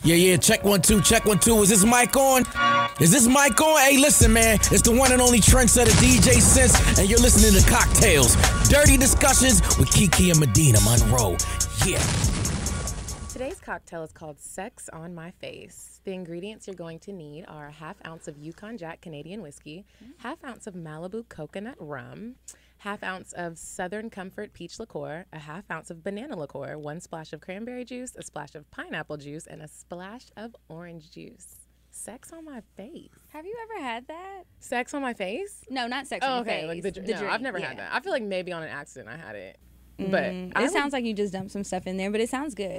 Yeah, check 1 2, check 1 2. Is this mic on? Is this mic on? Hey, listen, man. It's the one and only trendsetter DJ Sense, and you're listening to Cocktails. Dirty discussions with Kiki and Medina Monroe. Yeah. Today's cocktail is called Sex on My Face. The ingredients you're going to need are a ½ ounce of Yukon Jack Canadian whiskey, ½ ounce of Malibu coconut rum, ½ ounce of Southern Comfort peach liqueur, a ½ ounce of banana liqueur, 1 splash of cranberry juice, a splash of pineapple juice, and a splash of orange juice. Sex on my face. Have you ever had that? Sex on my face? No, not sex on your face. Like the drink. I've never had that. I feel like maybe on an accident I had it. But it sounds like you just dumped some stuff in there, but it sounds good.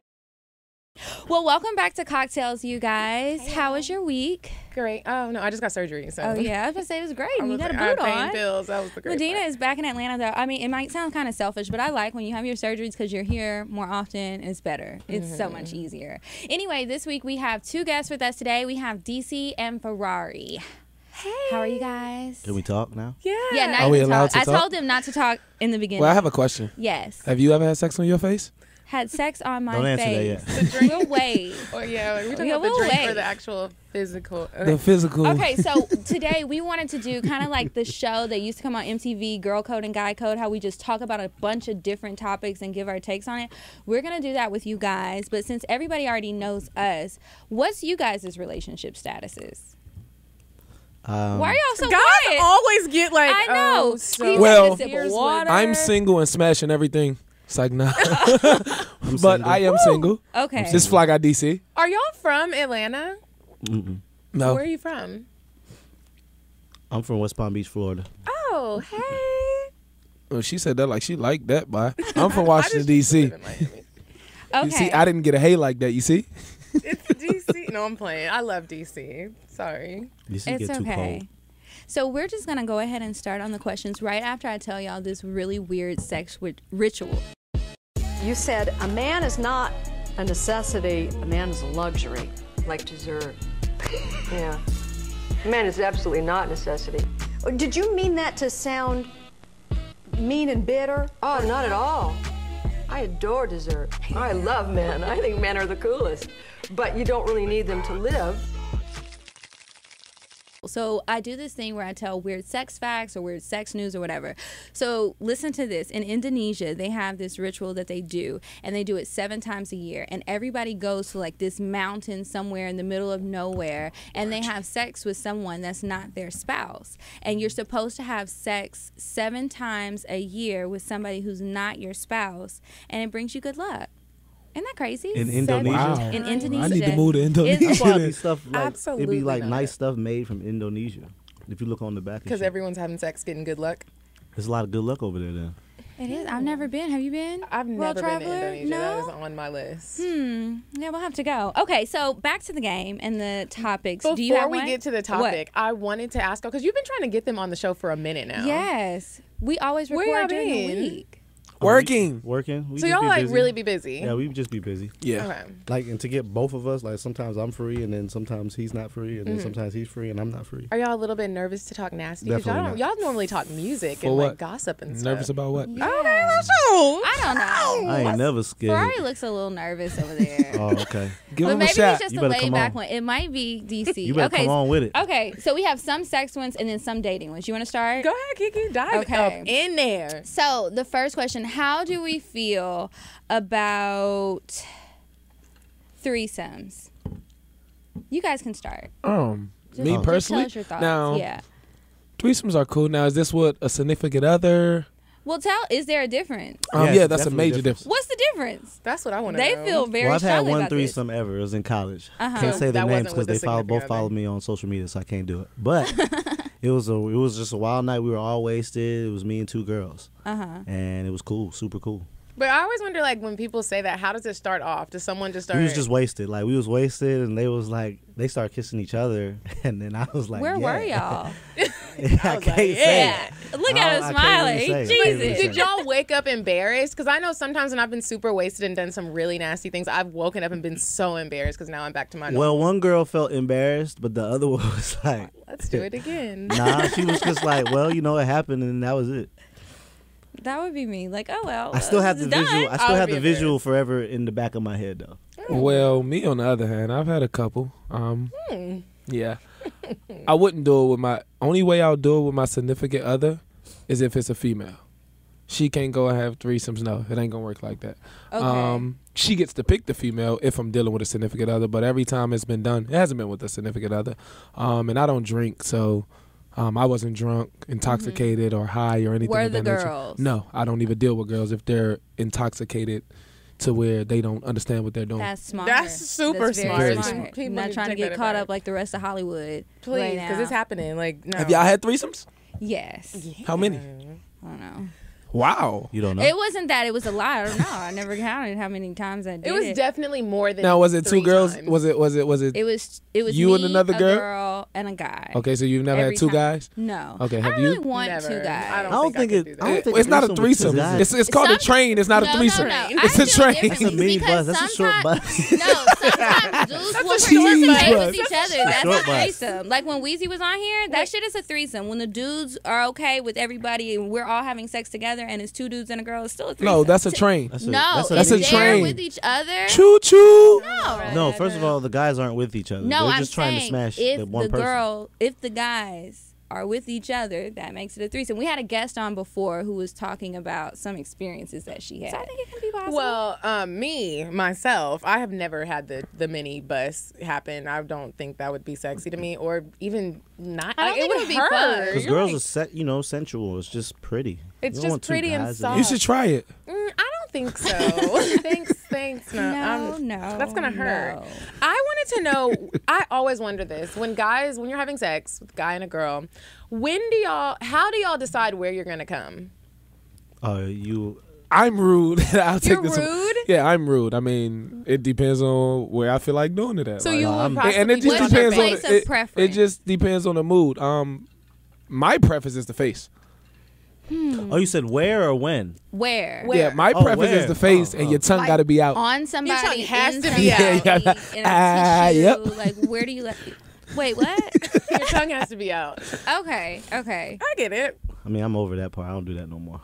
Well, welcome back to Cocktails, you guys. Hey. How was your week? Great. Oh, no, I just got surgery. So. Oh, yeah. I was going to say it was great. You got a boot on. Pills. That was the great Medina part. is back in Atlanta, though. I mean, it might sound kind of selfish, but I like when you have your surgeries because you're here more often. It's better. It's so much easier. Anyway, this week we have 2 guests with us today. We have DC and Ferrari. Hey. How are you guys? Can we talk now? Yeah. Yeah, now are we you can allowed talk. to I talk? told him not to talk in the beginning. Well, I have a question. Yes. Have you ever had sex on your face? Had sex on my Don't answer face. that yet. The drink. We'll wait. Or yeah, like, we talking Yeah, about the we'll drink wait. or the actual physical. The physical. Okay, so today we wanted to do kind of like the show that used to come on MTV, Girl Code and Guy Code, how we just talk about a bunch of different topics and give our takes on it. We're going to do that with you guys, but since everybody already knows us, what's you guys' relationship statuses? Why are y'all so Guys quiet? always get like, I know. oh, so He Well, takes a sip of water. I'm single and smashing everything. It's like, nah. But I am single. Okay. This fly got DC. Are y'all from Atlanta? No. Where are you from? I'm from West Palm Beach, Florida. Oh, hey. Well, she said that like she liked that, boy. I'm from Washington, D.C. Live in Miami. Okay. You see, I didn't get a hey like that, you see? It's DC. No, I'm playing. I love DC. Sorry. This It's get too okay. cold. So we're just going to go ahead and start on the questions right after I tell y'all this really weird sex ritual. You said a man is not a necessity, a man is a luxury. Like dessert. Yeah. Man is absolutely not necessity. Did you mean that to sound mean and bitter? Oh, not at all. I adore dessert. I love men. I think men are the coolest. But you don't really need them to live. So I do this thing where I tell weird sex facts or weird sex news or whatever. So listen to this. In Indonesia, they have this ritual that they do, and they do it 7 times a year. And everybody goes to like this mountain somewhere in the middle of nowhere, and they have sex with someone that's not their spouse. And you're supposed to have sex 7 times a year with somebody who's not your spouse, and it brings you good luck. Isn't that crazy? In Indonesia? Wow. In Indonesia. I need to move to Indonesia. It's- That's why it'd be stuff like Absolutely it'd be like not. nice stuff made from Indonesia. If you look on the back, and Because shit. everyone's having sex, getting good luck. There's a lot of good luck over there. Then It is. I've never been. Have you been? I've World never been to traveler? Indonesia. No? That is on my list. Yeah, we'll have to go. Okay, so back to the game and the topics. Before Do you have we one? get to the topic, I wanted to ask, because you've been trying to get them on the show for a minute now. Yes. We always Where y'all record during the been? week. Working. working. We So just y'all be like busy. really be busy. Yeah, we just be busy. Yeah. Okay. Like, and to get both of us, like sometimes I'm free, and then sometimes he's not free, and then sometimes he's free and I'm not free. Are y'all a little bit nervous to talk nasty? 'Cause Definitely y'all normally talk music For and what? like gossip and stuff. Nervous about what? Yeah. Okay, let's go. I don't know. I ain't never scared. Ferrari looks a little nervous over there. Oh, okay. Give But him maybe a shot. he's just You a better laid come back on. one. It might be DC. You better okay. come on with it. Okay, so we have some sex ones and then some dating ones. You want to start? Go ahead, Kiki. Dive Okay. up in there. So the first question: how do we feel about threesomes? You guys can start. Me Just personally, tell us your thoughts. now Yeah. threesomes are cool. Now, is this what a significant other? Well, is there a difference? Yes, Oh, Yeah, that's a definitely major difference. difference. What's the difference? That's what I want to They know. feel very Well, I've had strongly one about this. threesome ever. It was in college. Uh-huh. Can't say That the names wasn't because with they a both significant follow other. me on social media, so I can't do it. But it was just a wild night. We were all wasted. It was me and 2 girls, and it was cool, super cool. But I always wonder, like, when people say that, how does it start off? Does someone just start? We was just wasted. Like, we was wasted, and they was like, they started kissing each other, and then I was like, Where yeah. were y'all? I can't say Yeah. it. Look at him I can't smiling. really say it. I can't Jesus. really say Did it. y'all wake up embarrassed? Because I know sometimes when I've been super wasted and done some really nasty things, I've woken up and been so embarrassed because now I'm back to my normal. Well, one girl felt embarrassed, but the other one was like, Let's do it again. nah, she was just like, well, you know, it happened, and that was it. That would be me. Like, oh well. I still have it's the done. visual. I I still would have be the visual forever in the back of my head, though. Well, me on the other hand, I've had a couple. Yeah. I wouldn't do it with my, only way I'll do it with my significant other is if it's a female. She can't go and have threesomes. No, it ain't gonna work like that. Okay. She gets to pick the female if I'm dealing with a significant other, but every time it's been done, it hasn't been with a significant other. And I don't drink, so I wasn't drunk, intoxicated, or high or anything. Were of the that nature. girls? No, I don't even deal with girls if they're intoxicated to where they don't understand what they're doing. That's smart. That's super That's smart. very Very smart. People Not need to trying to take get that caught advice. up like the rest of Hollywood. Please, right because now. it's happening. Like, no. Have y'all had threesomes? Yes. How many? I don't know. Wow. You don't know? It wasn't that. It was a lot. I don't know. I never counted how many times I did It was definitely more than. Now, was it 3 two girls? times. Was it? It was You me, and another a girl? and a guy. Okay, so you've never Every had two time. guys? No. Okay, I have don't you? really want Never. two guys. I I don't think could it. do I don't that. think It's not a with threesome. two guys. It's called a train. It's not a threesome. No. It's I a do it train. That's a differently mini because bus. That's a short sometimes- bus. No, sometimes dudes will cheese participate bus. with each other. That's short a bus. threesome. Like when Weezy was on here, that shit is a threesome. When the dudes are okay with everybody and we're all having sex together and it's 2 dudes and a girl, it's still a threesome. No, that's a train. No, that's if a they're train. with each other. Choo choo. No, first of all, the guys aren't with each other. No, They're I'm just trying to saying smash if the one the person. girl, if the guys are with each other, that makes it a threesome. We had a guest on before who was talking about some experiences that she had. So I think it can be possible. Well, me myself, I have never had the mini bus happen. I don't think that would be sexy to me, or even not. I don't like, think it it would would be hurt. fun. Because You're girls like, are sensual. It's just pretty. It's You don't just want two pretty and guys soft. You should try it. I don't think so. Thanks. No, no, that's gonna hurt. no. I wanted to know. I always wonder this: when you're having sex with a guy and a girl, how do y'all decide where you're gonna come? I'm rude. I'll take You're this. rude? Yeah, I'm rude. I mean, it depends on where I feel like doing it at. So Like, you would I'm- possibly and it just What's your depends on place of it. preference? It just depends on the mood. My preference is the face. Oh, you said where or when? Where? Where? Yeah, my Oh, preference where? is the face, Oh, and oh. your tongue Like, got to be out. On somebody. Your tongue has in to be somebody, out. in a tissue. Yep. Like, where do you let... Wait, what? Your tongue has to be out. Okay. I get it. I mean, I'm over that part. I don't do that no more.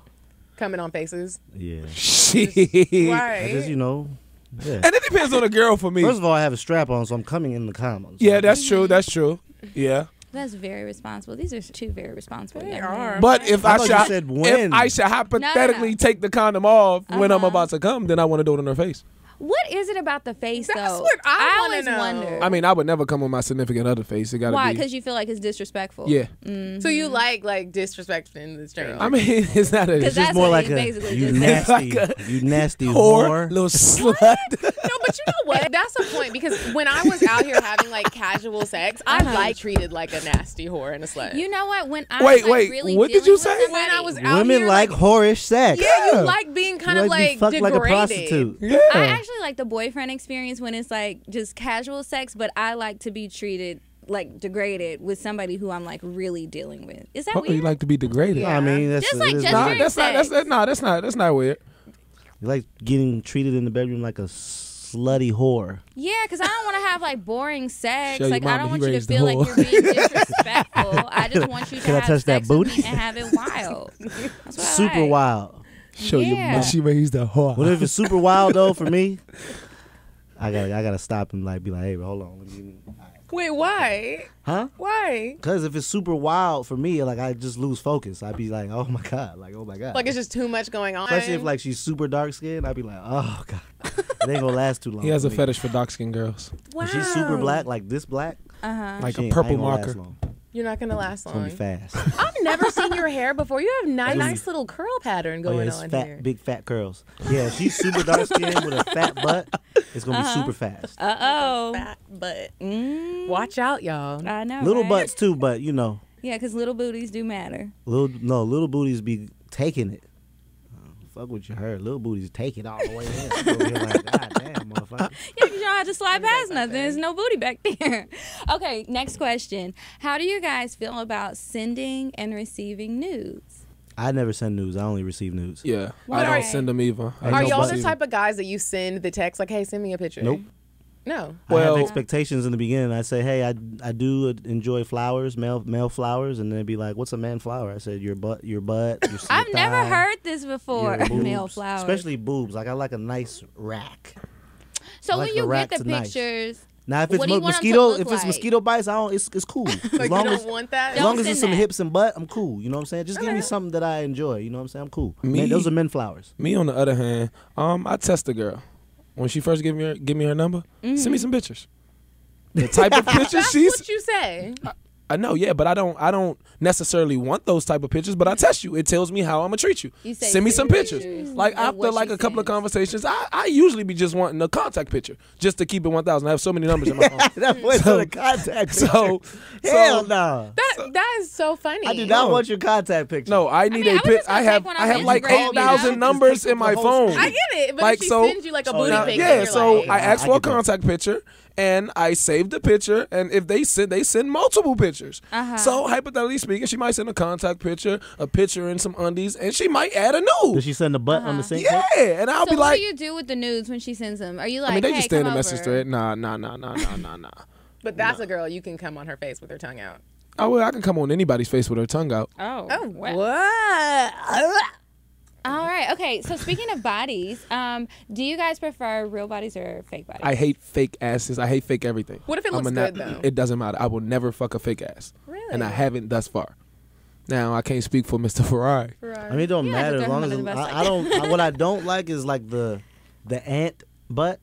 Coming on faces. Yeah. Shit. Right. I just, yeah. And it depends on the girl for me. First of all, I have a strap on, so I'm coming in the condoms. Yeah, that's true. That's true. Yeah. That's very responsible. These are 2 very responsible They young are. men. But if I I thought you should, said if when. I should hypothetically take the condom off when I'm about to come, then I want to do it on her face. What is it about the face, That's though? what I wanna always know. wonder. I mean, I would never come on my significant other face. It got to Why? be. Because you feel like it's disrespectful. Yeah. So you like disrespecting the stranger? I mean, it's not a. Because It's that's just More what like he a basically you just said. nasty, you nasty whore, whore. little slut. No, but you know what? That's the point, because when I was out here having like casual sex, I like treated like a nasty whore and a slut. You know what? When I Wait, was, like, wait, really what did dealing you with say? somebody- When I was out Women here, like whorish sex. yeah, you like being kind You of like to be like fucked degraded. like a prostitute. Yeah. I actually like the boyfriend experience when it's like just casual sex, but I like to be treated like degraded with somebody who I'm like really dealing with. Is that Oh, weird? you like to be degraded? Yeah. I mean, that's Just like it is just Nah, weird. during that's not. That's not weird. You like getting treated in the bedroom like a slutty whore. Yeah, because I don't want to have like boring sex. Show your Like I mama don't he want you to raised the feel like whore. you're being disrespectful. I just want you to Can I have touch that sex with booty? me and have it wild. That's what I Super like. wild. Show your Yeah. mom she raised a whore. What if it's super wild though? For me, I gotta stop and like be like, hey, hold on, let me. Wait, why? Huh? Why? Because if it's super wild for me, like I just lose focus. I'd be like, oh my god, Like it's just too much going on. Especially if like she's super dark skinned, I'd be like, oh god, it ain't gonna last too long. He has for a me. fetish for dark skinned girls, wow. If she's super black, like this black, like she a ain't- I purple ain't gonna last marker. long. You're not gonna last It's gonna long. be fast. I've never seen your hair before. You have nice little curl pattern Oh, yeah, going it's on fat, here. big fat curls. Yeah, if she's super dark skinned with a fat butt, it's gonna be super fast. Uh-oh. Fat butt. Watch out, y'all. I know. Little right? butts too, but you know, Yeah, because little booties do matter. little booties be taking it. Fuck what you heard. Little booties take it all the way in. I'm over here like, god damn, motherfucker. Yeah, because you don't have to slide past nothing. There's no booty back there. Okay, next question. How do you guys feel about sending and receiving nudes? I never send nudes. I only receive nudes. Yeah, What I are- don't send them either. I Are don't y'all the receive type of guys that you send the text like, hey, send me a picture? Nope. No. I Well- have expectations in the beginning. I say, hey, I do enjoy flowers, male flowers, and then be like, what's a man flower? I said, your butt, your slit I've never thigh, heard this before. your boobs, Male flowers. especially boobs. Like I like a nice rack. So like when you her get the racks are nice. pictures, Now if it's what do you want 'em to mosquito, look if it's like? mosquito bites, it's cool. Like As you long don't as want that. as long as send it's some that. hips and butt, I'm cool. You know what I'm saying? Just give me something that I enjoy. You know what I'm saying? I'm cool. Man, those are men flowers. Me on the other hand, I test the girl when she first give me her number. Send me some pictures. The type of pictures That's she's. what you say. I know, yeah, but I don't necessarily want those type of pictures. But I test you. It tells me how I'm gonna treat you. You say Send me some pictures. Like of after what like she a couple of sends. conversations, I usually be just wanting a contact picture just to keep it 1,000. I have so many numbers in my phone. That boy's on the contact picture. So Hell no. That is so funny. I do not want your contact picture. No, I need mean, I a would pic. just I gonna have take one I off have like Instagram, you know? 8,000 numbers in my phone. I get it, but Like, if she so- sends you like a Oh, booty now- picture, Yeah, you're so like, I asked I for a get that. contact picture and I saved the picture, and if they send multiple pictures. So hypothetically speaking, she might send a contact picture, a picture in some undies, and she might add a nude. Does she send the butt on the sink? Yeah, and I'll So be what like, do you do with the nudes when she sends them? Are you like, I mean, they hey, just stay in come the message over? thread. Nah. but that's a girl you can come on her face with her tongue out. Oh, well, I can come on anybody's face with her tongue out. Oh, What? All right. Okay. So speaking of bodies, do you guys prefer real bodies or fake bodies? I hate fake asses. I hate fake everything. What if it looks good, though? It doesn't matter. I will never fuck a fake ass. Really? And I haven't thus far. Now, I can't speak for Mr. Ferrari. I mean, it don't You matter have as to long throw as him under the bus I don't. What I don't like is like the ant butt.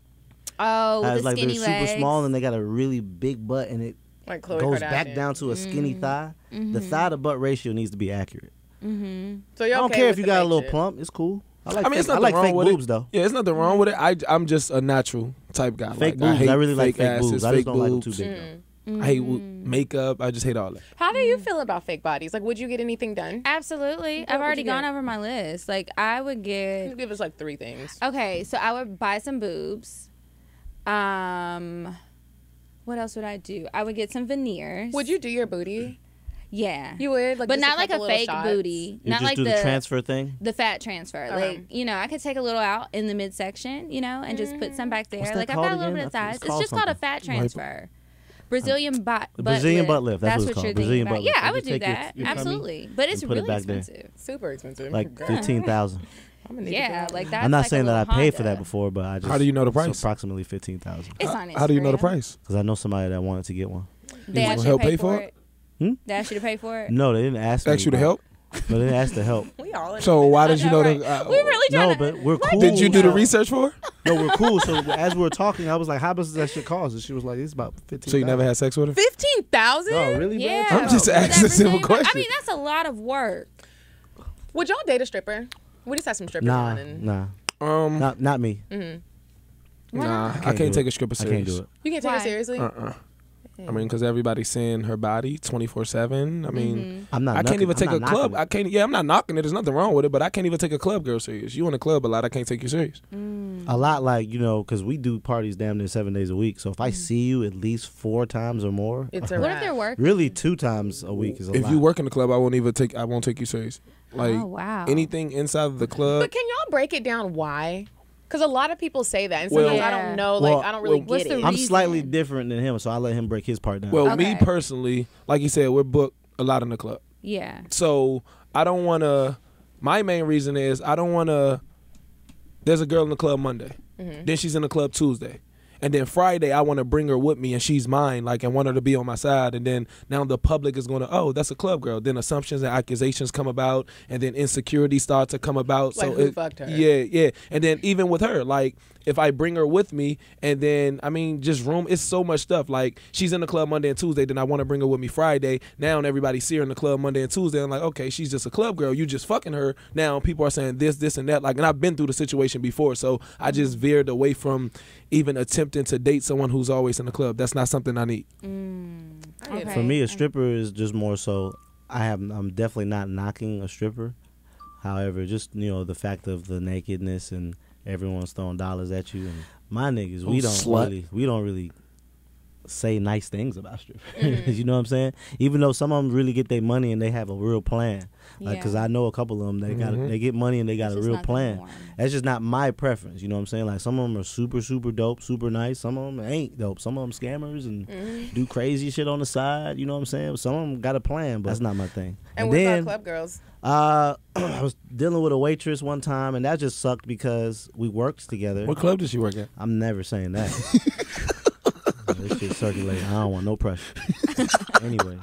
Oh, It's the like skinny they're legs. super small and they got a really big butt and it Like Khloe goes Kardashian. back down to a skinny thigh. The thigh to butt ratio needs to be accurate. So you're I don't okay care with if you the got a fake little shit. plump. It's cool. I like I mean, it's fake, I nothing like wrong fake with boobs it. though. Yeah, it's nothing wrong with it. I'm just a natural type guy. Fake like, boobs. hate I really like fake asses, boobs. I fake just don't like them too boobs. big though. I hate makeup. I just hate all that. How do you feel about fake bodies? Like, would you get anything done? Absolutely. What I've would already you gone get? over my list. Like, I would Can you get. give us like 3 things? Okay, so I would buy some boobs. What else would I do? I would get some veneers. Would you do your booty? Yeah. You would, like, but just not like a couple little fake shots? booty. You Not just like do the transfer thing. the fat transfer. Like, you know, I could take a little out in the midsection, you know, and just put some back there. What's that Like, I've called got a little again? bit of I think it's thighs. It's called just called a something. fat transfer. Brazilian butt Brazilian butt lift. That's what it's you're called. thinking Brazilian about. butt lift. Yeah, I You would just do take your- that. your tummy Absolutely. But it's and put it really back there. expensive. Super expensive. Like 15,000. I'm gonna need Yeah, to like that's I'm not like a saying that I little paid for Honda. that before, but I just. How do you know the it's price? approximately 15,000. It's on How do you know the Instagram. price? Because I know somebody that wanted to get one. They You asked want you to help pay pay for for it? Hmm? They asked you to pay for it? No, they didn't ask me. Ask you to but- help. No, they didn't ask to help. We all in So why did you know Right. the? We really trying No, to. but we're cool. Did you do the so- research for her? No, we're cool. So as we were talking, I was like, "How much does that shit cost?" And she was like, "It's about 15." So you never had sex with her? 15,000? Oh, really? Yeah. Bro? I'm just With asking a simple everything, but- question. I mean, that's a lot of work. Would y'all date a stripper? We just had some strippers Nah, on. And nah, not me. Nah, I do can't take it. a stripper I serious. can't do it. You can't take Why? it seriously? I mean, because everybody's seeing her body 24/7. I mean, I'm not. I can't even take a club. I I can't. Yeah, I'm not knocking it. There's nothing wrong with it, but I can't even take a club girl serious. You in a club a lot, I can't take you serious. a lot, like because we do parties damn near 7 days a week. So if I see you at least 4 times or more, It's a What if wrap. they're working? really 2 times a week is a If lot. you work in the club, I won't take you serious. Like Oh, wow. anything inside of the club. But can y'all break it down why? Because a lot of people say that, and Well- sometimes I Yeah. don't know. Well, Like, I don't really what's get the it. I'm reason? slightly different than him, so I let him break his part down. Well, me Okay. personally, like you said, we're booked a lot in the club. Yeah. So I don't want to. My main reason is I don't want to. There's a girl in the club Monday, then she's in the club Tuesday, and then Friday I want to bring her with me and she's mine, like, and want her to be on my side. And then now the public is going to, oh, that's a club girl. Then assumptions and accusations come about, and then insecurity starts to come about. Like, so who fucked her? Yeah. And then even with her, like, if I bring her with me, and then I mean, just room. It's so much stuff. Like, she's in the club Monday and Tuesday, then I want to bring her with me Friday. Now everybody see her in the club Monday and Tuesday. I'm like, okay, she's just a club girl. You just fucking her. Now people are saying this, and that. Like, and I've been through the situation before, so I just veered away from even attempting to date someone who's always in the club. That's not something I need. Okay. For me, a stripper is just more so. I'm definitely not knocking a stripper. However, just the fact of the nakedness and everyone's throwing dollars at you, and my niggas, we Oh, don't slut. really say nice things about strippers. You know what I'm saying? Even though some of them really get their money and they have a real plan. Like, cause I know a couple of them, they get money and they got a real plan. That's just not my preference. You know what I'm saying? Like, some of them are super, super dope, super nice. Some of them ain't dope. Some of them scammers and do crazy shit on the side. You know what I'm saying? Some of them got a plan, but that's not my thing. And what about club girls? I was dealing with a waitress one time, and that just sucked because we worked together. What club did she work at? I'm never saying that. This shit circulating. I don't want no pressure. Anyway.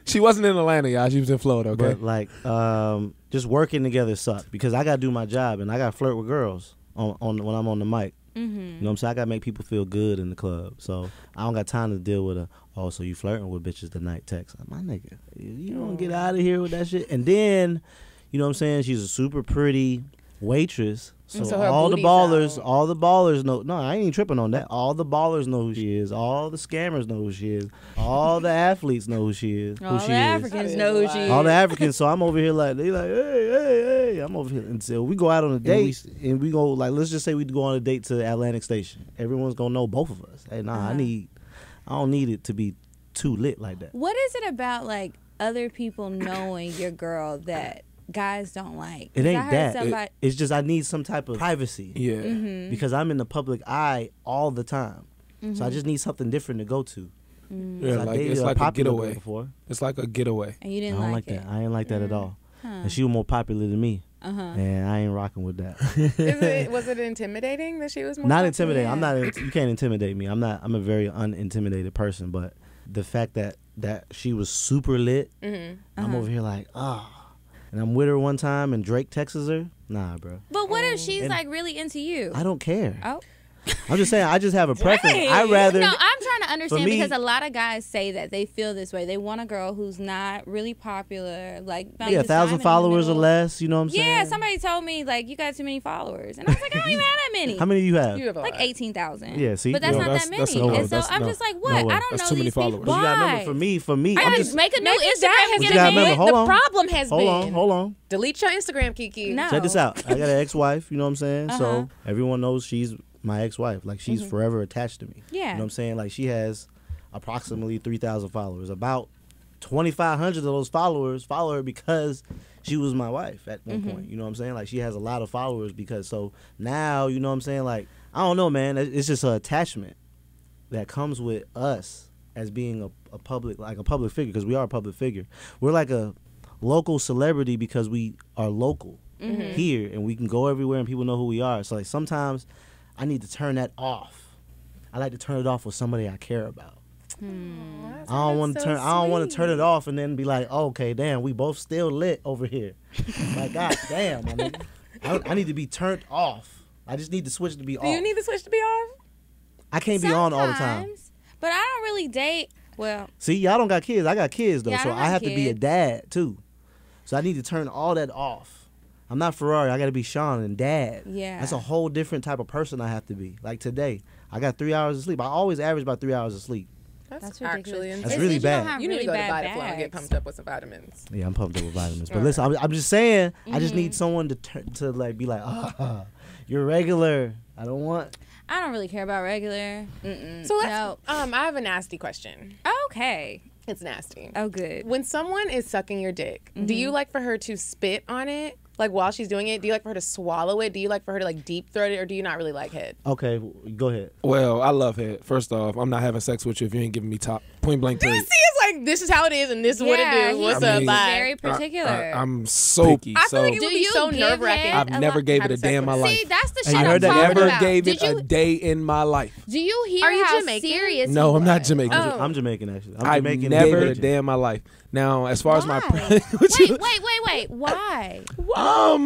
She wasn't in Atlanta, y'all. She was in Florida, okay? But, like, just working together sucked because I got to do my job, and I got to flirt with girls on when I'm on the mic. You know what I'm saying? I got to make people feel good in the club. So I don't got time to deal with so you flirting with bitches tonight text. My nigga, you don't get out of here with that shit. And then, you know what I'm saying? She's a super pretty waitress. So all the ballers know. No, I ain't even tripping on that. All the ballers know who she is. All the scammers know who she is. All the athletes know who she is. All the Africans know who she is. All the Africans. So I'm over here like, they like, hey. I'm over here. And so we go out on a date and we go, like, let's just say we go on a date to Atlantic Station. Everyone's going to know both of us. Hey, nah, I don't need it to be too lit like that. What is it about, like, other people knowing your girl that guys don't like? It ain't that. It's just I need some type of privacy. Yeah. Because I'm in the public eye all the time. So I just need something different to go to. Yeah, like, it's like a getaway. It's like a getaway. And you didn't like that. I ain't like that at all. And she was more popular than me. And I ain't rocking with that. Was it intimidating that she was more not popular? intimidating. I'm not. You can't intimidate me. I'm a very unintimidated person. But the fact that she was super lit, I'm over here like, and I'm with her one time and Drake texts her. Nah, bro. But what if she's like really into you? I don't care. Oh. I'm just saying, I just have a preference. I rather. No, I'm trying to understand because a lot of guys say that they feel this way. They want a girl who's not really popular, like 1,000 followers or less. You know what I'm saying? Yeah, somebody told me like you got too many followers, and I was like, I don't even have that many. How many do you have? You have like 18,000. Yeah, see, but that's not that many. And so I'm just like, what? I don't know too many these followers. people. You gotta remember, for me, I I'm gotta just make a new Instagram. The problem has been. Hold on. Delete your Instagram, Kiki. No. Check this out. I got an ex-wife. You know what I'm saying? So everyone knows she's my ex-wife. Like, she's forever attached to me. Yeah. You know what I'm saying? Like, she has approximately 3,000 followers. About 2,500 of those followers follow her because she was my wife at one point. You know what I'm saying? Like, she has a lot of followers because, so now, you know what I'm saying? Like, I don't know, man. It's just an attachment that comes with us as being a public figure, because we are a public figure. We're like a local celebrity because we are local here, and we can go everywhere and people know who we are. So, like, sometimes I need to turn that off. I like to turn it off with somebody I care about. I don't want to turn it off and then be like, oh, okay, damn, we both still lit over here. Like, god damn, I mean, I need to be turned off. I just need the switch to be off. Do you need the switch to be off? I can't be on all the time. But I don't really date. Well, see, y'all don't got kids. I got kids though, yeah, so I have to be a dad too. So I need to turn all that off. I'm not Ferrari. I got to be Sean and dad. Yeah. That's a whole different type of person I have to be. Like today, I got 3 hours of sleep. I always average about 3 hours of sleep. That's actually insane. That's really bad. You need to go to Vitaflow and get pumped up with some vitamins. Yeah, I'm pumped up with vitamins. But listen, I'm just saying, I just need someone to like be like, you're regular. I don't really care about regular. So let's, I have a nasty question. Okay. It's nasty. Oh, good. When someone is sucking your dick, do you like for her to spit on it? Like, while she's doing it, do you like for her to swallow it? Do you like for her to, like, deep throat it? Or do you not really like head? Okay, go ahead. Well, I love head. First off, I'm not having sex with you if you ain't giving me top. Point blank period. See, it's like, this is how it is and this is what it do. What's up, bye. Very particular. I'm so picky. I feel like it would be so nerve-wracking. I've never gave it a day in my life. See, that's the shit I I'm talking about. never gave it a day in my life. Do you hear how serious he No, I'm not was? Jamaican. I'm Jamaican, actually. I've never a day in my life. Now, as far as my... Wait. Why?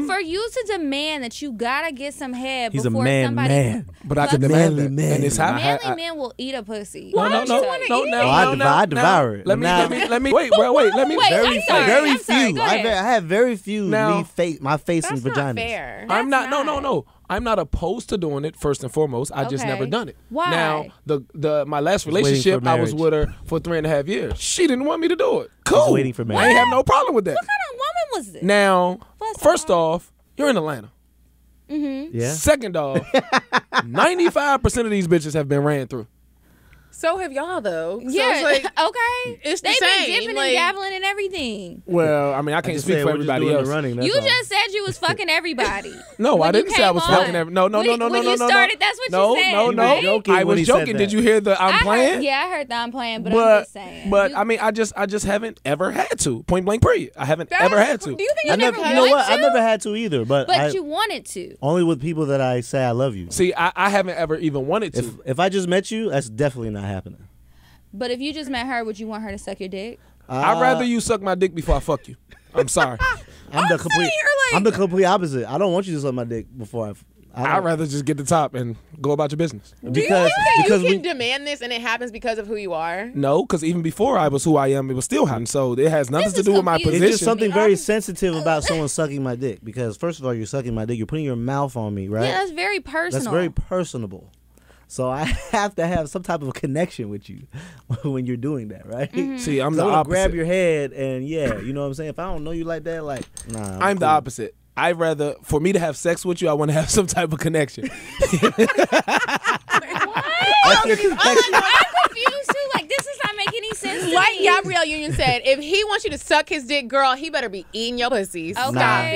For you to demand that you gotta get some head he's before a man, somebody... man. But I can demand that. Man. And it's how Manly men will eat a pussy. No. I devour it. Let me wait. Let me. Very few. I have very few my face and vaginas. Not fair. I'm not. No. I'm not opposed to doing it. First and foremost, I just never done it. Why? Now, my last relationship, I was with her for 3.5 years. She didn't want me to do it. Cool. Waiting for marriage. I ain't have no problem with that. What kind of woman was this? Now, first off, you're in Atlanta. Yeah. Second off, 95% of these bitches have been ran through. So have y'all though. So Yeah, it's like, okay. it's the They've same. been dipping like, and dabbling and everything. Well, I mean, I can't just speak said for we're just everybody doing the else. running, that's You all. just said you was fucking everybody. No, When I you didn't say I came was on. fucking every. No. When you started, that's what you said. No. right? joking I when was he said joking. that. Did you hear the I'm playing? Yeah, I heard that I'm playing, but I'm just saying. But You- I mean, I just haven't ever had to. Point blank, period. I haven't ever had to. Do you think I you never, never you know want what? to? I never had to either, but you wanted to. only with people that I say I love you. See, I haven't ever even wanted to. If I just met you, that's definitely not happening. But if you just met her, would you want her to suck your dick? I'd rather you suck my dick before I fuck you. I'm sorry. I'm the complete opposite. I don't want you to suck my dick before I'd rather just get the top and go about your business. Do you think that you can demand this and it happens because of who you are? No, because even before I was who I am, it was still happening. So it has nothing to do with my confusing. position. It's just something very sensitive about someone sucking my dick, because first of all, you're sucking my dick. You're putting your mouth on me, right? Yeah, that's very personal. That's very personable. So I have to have some type of connection with you when you're doing that, right? Mm-hmm. See, I'm 'Cause the I wanna opposite. grab your head and you know what I'm saying? If I don't know you like that, like, nah. I'm the opposite. I'd rather, for me to have sex with you, I want to have some type of connection. That's your connection. I'm confused too. Like, this does not make any sense to Like me. Gabrielle Union said, if he wants you to suck his dick, girl, he better be eating your pussies. Okay.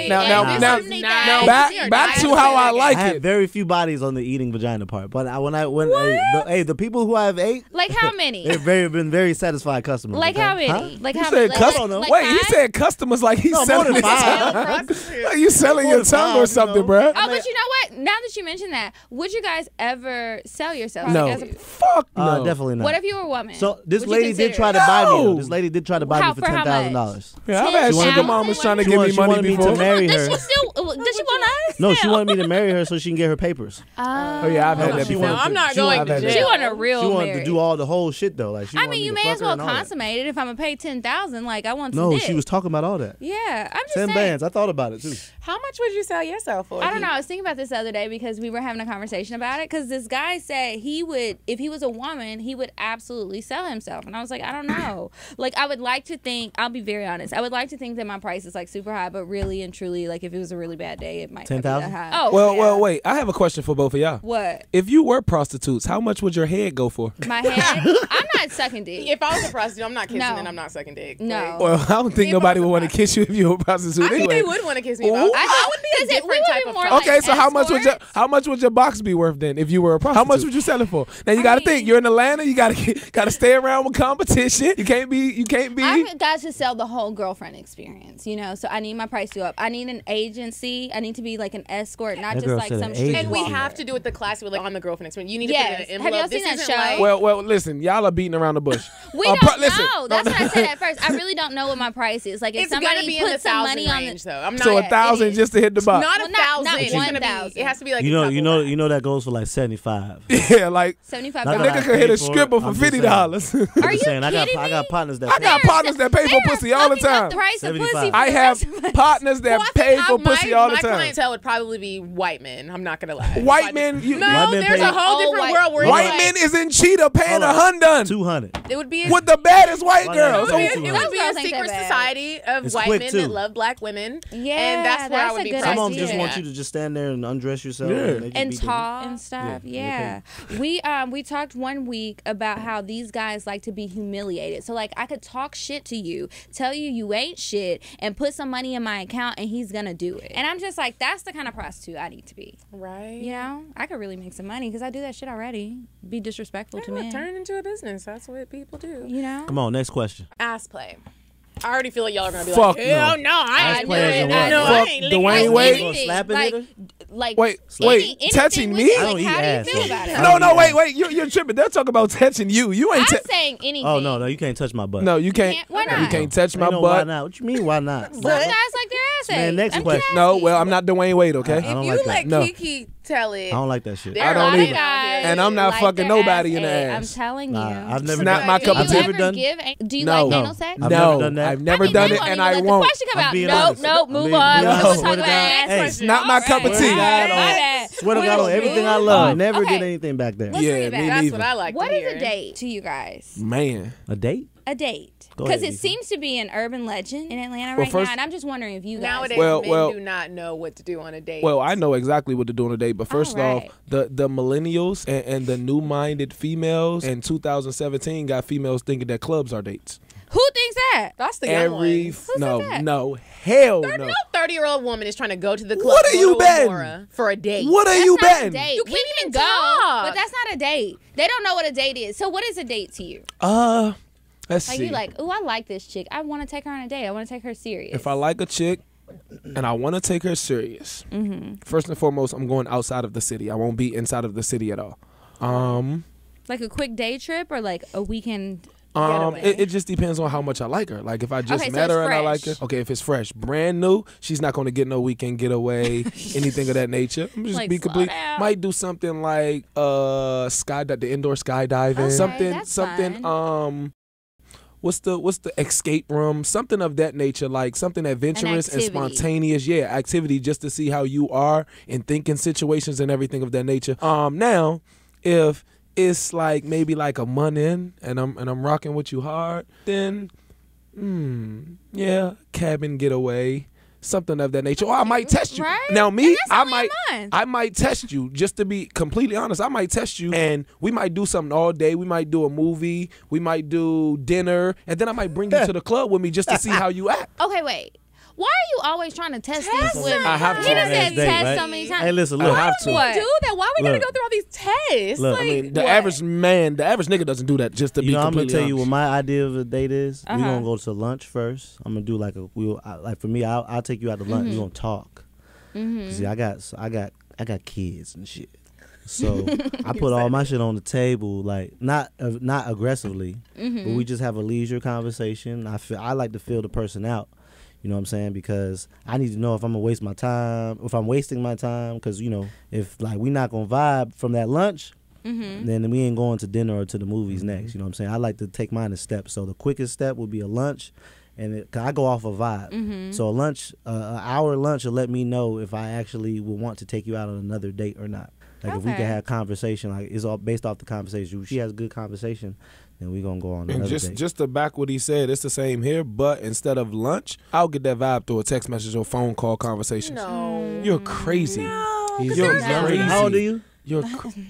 Now, And now, this is now, not- now, You're back not to how I saying like I have it. very few bodies on the eating vagina part, but the people who I've ate, Like how many? they've been very satisfied customers. Like okay? how many? Huh? Like You how said many? customers. Wait, he five? said customers like he's No, more selling than his five. Like you selling your tongue or something, bruh. Oh, but you know what? Now that you mention that, would you guys ever sell yourself? No. Like, as a- Fuck no. Definitely not. what if you were a woman? So this Would you lady did consider try it? to buy me. No. Though. This lady did try to buy me for How much? $10,000. Yeah, I've had She wanted sugar to- mamas trying to She give wanted- me she money wanted me to before. marry Does her. she still? Does she want us? No, she wanted me to marry her so she can get her papers. Oh yeah, I've had that she before. wanted I'm not she going wanted- to I've had jail. that. She want a real She wanted marriage. to do all the whole shit though. Like she I wanted mean, me you to may fuck as her well and all that. consummate it. If I'm gonna pay $10,000, like I want some No, dick. she was talking about all that. Yeah, I'm just 10 saying. bands. I thought about it too. How much would you sell yourself for? I don't know. I was thinking about this the other day because we were having a conversation about it. Because this guy said he would, if he was a woman, he would absolutely sell himself. And I was like, I don't know. Like, I would like to think. I'll be very honest. I would like to think that my price is like super high, but really and truly, like if it was a really bad day, it might not be that 10,000? high. Oh, Well, yeah. wait. I have a question for both of y'all. What? If you were prostitutes, how much would your head go for? My head? I'm not sucking dick. If I was a prostitute, I'm not kissing No. and I'm not sucking dick. No. Like, Well, I don't think If nobody I would was want a to kiss you if you were a prostitute. I think anyway. they would want to kiss me. If I Ooh. would be a different type of more prostitute. Okay, so Escorts? how much would your box be worth then if you were a prostitute? How much would you sell it for? Now you got to think. You're in Atlanta. You got to stay around with competition. You can't be. I've got to sell the whole girlfriend experience, you know. So I need my price to go up. I need an agency. I need to be like an escort, not That just girl like said some an street agency. And we walker. have to do it the classy with like on the girlfriend experience. You need to Yes. put it in an Have y'all envelope. seen This that isn't show? like- Well, listen. Y'all are beating around the bush. We don't know. That's what I said at first. I really don't know what my price is. Like if It's gonna somebody be in the puts some money thousand on range, the though. I'm not. So Yeah, it 1,000 is. just to hit the box. Not Well, a not thousand. It's gonna 1,000. be. It has to be like You a couple. know that goes for like 75. Yeah, like $75. Not a that nigga I could hit paid a for stripper it. for I'm just saying. $50. Are you saying, I kidding got me? partners that I got partners that pay for They're pussy all the fucking up time. The price of 75. pussy for I the have rest of us. partners that Well, I pay think for pussy all the My time. clientele would probably be white men. I'm not gonna lie. White men, No, White men there's pay- a whole All different white- world where white it's men like, is in Cheetah paying Hold on. 100 200. it would be. with the baddest white Why not? girls. It would be- It Those would be a girls ain't secret that bad. society of It's white quick, men too. that love black women. Yeah, and that's where I that's would a be. good Some of them idea. just want you to just stand there and undress yourself. Yeah. And, they just And beat the- talk and stuff. Yeah, Yeah. We talked one week about how these guys like to be humiliated. So like I could talk shit to you, tell you ain't shit, and put some money in my account and he's gonna do it. And I'm just like, that's the kind of prostitute I need to be. Right. You know? I could really make some money because I do that shit already. Be disrespectful to men. Turn it into a business. That's what people do. You know? Come on, next question. Ass play. I already feel like y'all are gonna be Fuck like, hell no. no, I Ass ain't play doing as it. in No, what? I Fuck ain't Dwayne licking Wade? my Anything, You gonna slap a like, nigga? like Wait, anything touching with me? it, I like, don't eat how ass, do you feel though. about it? I No, don't eat wait. You're tripping. They're talking about touching you. You ain't. I'm saying anything. Oh no, you can't touch my butt. No, you can't. Why You not? can't touch my Ain't no, why butt. not? What you mean? Why not? Some guys like their ass Man, ate. next I'm question. just No, asking. well, I'm not Dwayne Wade, okay? I don't If you like that. let No. Kiki tell it, I don't like that shit. there I are don't a lot either. of guys. And I'm not like fucking their nobody in the ate. ass. I'm telling Nah, you. I've never It's not done my that. cup Do of you tea. Ever ever done? give? Do you No. like anal sex? I've No, never done that. I've never I mean, done we it, won't and even I let won't. The question come I'm out. being Nope, honest. nope. Move being on. honest. We'll Swear talk to about God. ass Hey, questions. not my cup of All tea. right. God, My on- bad. Swear to We'll God, on everything I move love, on. never Okay. did anything back there. Let's bring Yeah, it me back. That's neither. what I like What to is hear. a date to you guys? Man, A date? A date. Because it seems to be an urban legend in Atlanta right now, and I'm just wondering if you guys... Nowadays, men do not know what to do on a date. Well, I know exactly what to do on a date, but first off, the millennials and the new-minded females in 2017 got females thinking that clubs are dates. Who thinks that? That's the young ones. No, hell no. No 30-year-old woman is trying to go to the club. What are you betting? For a date. What are you betting? You can't even go, talk. but that's not a date. They don't know what a date is. So what is a date to you? Let's see. You like, oh, I like this chick. I want to take her on a date. I want to take her serious. If I like a chick and I want to take her serious, first and foremost, I'm going outside of the city. I won't be inside of the city at all. Like a quick day trip or like a weekend... It just depends on how much I like her. Like if I just met her and I like her. Okay, if it's fresh, brand new, she's not going to get no weekend getaway, anything of that nature. I'm just like, be complete. down. Might do something like the indoor skydiving, something. What's the escape room? Something of that nature, like something adventurous and spontaneous. Yeah, activity just to see how you are in thinking situations and everything of that nature. Now, if it's like maybe like a month in and I'm rocking with you hard, then yeah, cabin getaway, something of that nature. Or I might test you. Right? Now me, I might test you, just to be completely honest. I might test you and we might do something all day. We might do a movie, we might do dinner, and then I might bring you to the club with me just to see how you act. Okay, wait. Why are you always trying to test these women? I have to. He done said test right? so many times. Hey, listen, look. I have to. What? Do that? Why are we gonna go through all these tests? Look, like, I mean, The average nigga doesn't do that. Just to be I'm gonna completely tell you honest. what my idea of a date is. We're gonna go to lunch first. I'm gonna do like like for me, I'll take you out to lunch. We're gonna talk. See, I got kids and shit. So I put all my shit on the table, like not aggressively, but we just have a leisure conversation. I like to feel the person out. You know what I'm saying? Because I need to know if I'm gonna waste my time, if I'm wasting my time. Because if like we not gonna vibe from that lunch, then we ain't going to dinner or to the movies next. You know what I'm saying? I like to take mine in steps. So the quickest step would be a lunch, and cause I go off a vibe. So a lunch, an hour lunch will let me know if I actually will want to take you out on another date or not. Like if we can have conversation, like it's all based off the conversation. If she has a good conversation, then we're gonna go on another date. Just to back what he said, it's the same here, but instead of lunch, I'll get that vibe through a text message or phone call conversation. No. You're crazy. You're crazy. How old are you? You're crazy.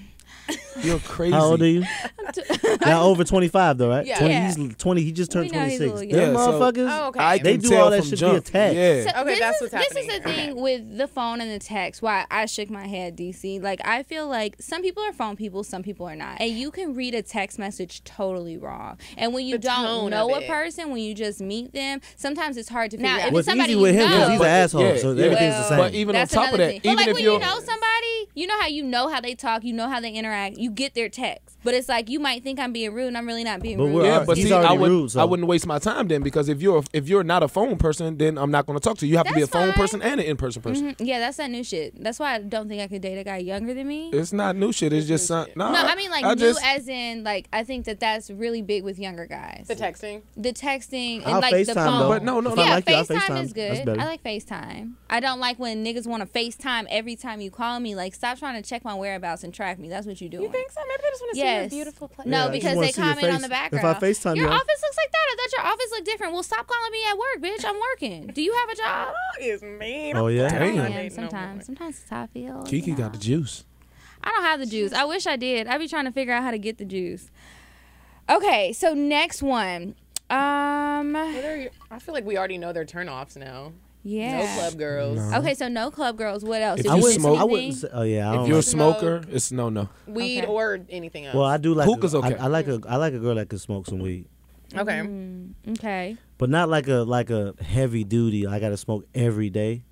How old are you? Now over 25 though, right? Yeah. 20, Yeah. He's 20. He just turned We know he's a 26. little Them young. motherfuckers. Oh, okay. I They can do tell all that from shit jump. via text. Yeah. Okay, that's what's This happening. is the thing with the phone and the text. Why I shook my head, DC. Like I feel like some people are phone people, some people are not, and you can read a text message totally wrong. And when you The tone don't know of a it. person, when you just meet them, sometimes it's hard to figure out. If Well, it's it's somebody easy with him you because know, he's an asshole, Yeah, so yeah. everything's the same. But even on that's top of another that, thing. But even like if when you're you know somebody, you know how they talk, you know how they interact, you get their text. But it's like you might think I'm being rude, and I'm really not being But rude. we're- Yeah, but He's see, already rude, so- I wouldn't waste my time then, because if you're not a phone person, then I'm not going to talk to you. You have to be a That's phone fine. person and an in-person person. Yeah, that's that new shit. That's why I don't think I could date a guy younger than me. It's not new shit. It's just no. No, I mean like new as in like I think that's really big with younger guys. The texting. The texting and I'll like the FaceTime, phone. though. But no. If I Yeah, like you, I'll FaceTime FaceTime. is That's good. better. I like FaceTime. I don't like when niggas want to FaceTime every time you call me. Like, stop trying to check my whereabouts and track me. That's what you're doing. You think so? Maybe they just want to see your beautiful place. No, Yeah, I just because wanna they see your comment on face. the If background. I FaceTime your you, office looks like that. I thought your office looked different. Well, stop calling me at work, bitch. I'm working. Do you have a job? It's mean. Oh, yeah? Damn. Yeah, sometimes. Sometimes it's how I feel. Kiki you know. got the juice. I don't have the juice. I wish I did. I be trying to figure out how to get the juice. Okay, so next one. I feel like we already know their turnoffs now. Yeah. No club girls. No. Okay, so no club girls. What else? If Did you you miss smoke- I wouldn't anything? say, oh yeah, I If don't you're a like, smoker, it's no. Weed Okay. or anything else. well, I do like Hookah's okay. I like a girl that can smoke some weed, Okay. Okay. but not like a heavy duty. I gotta smoke every day,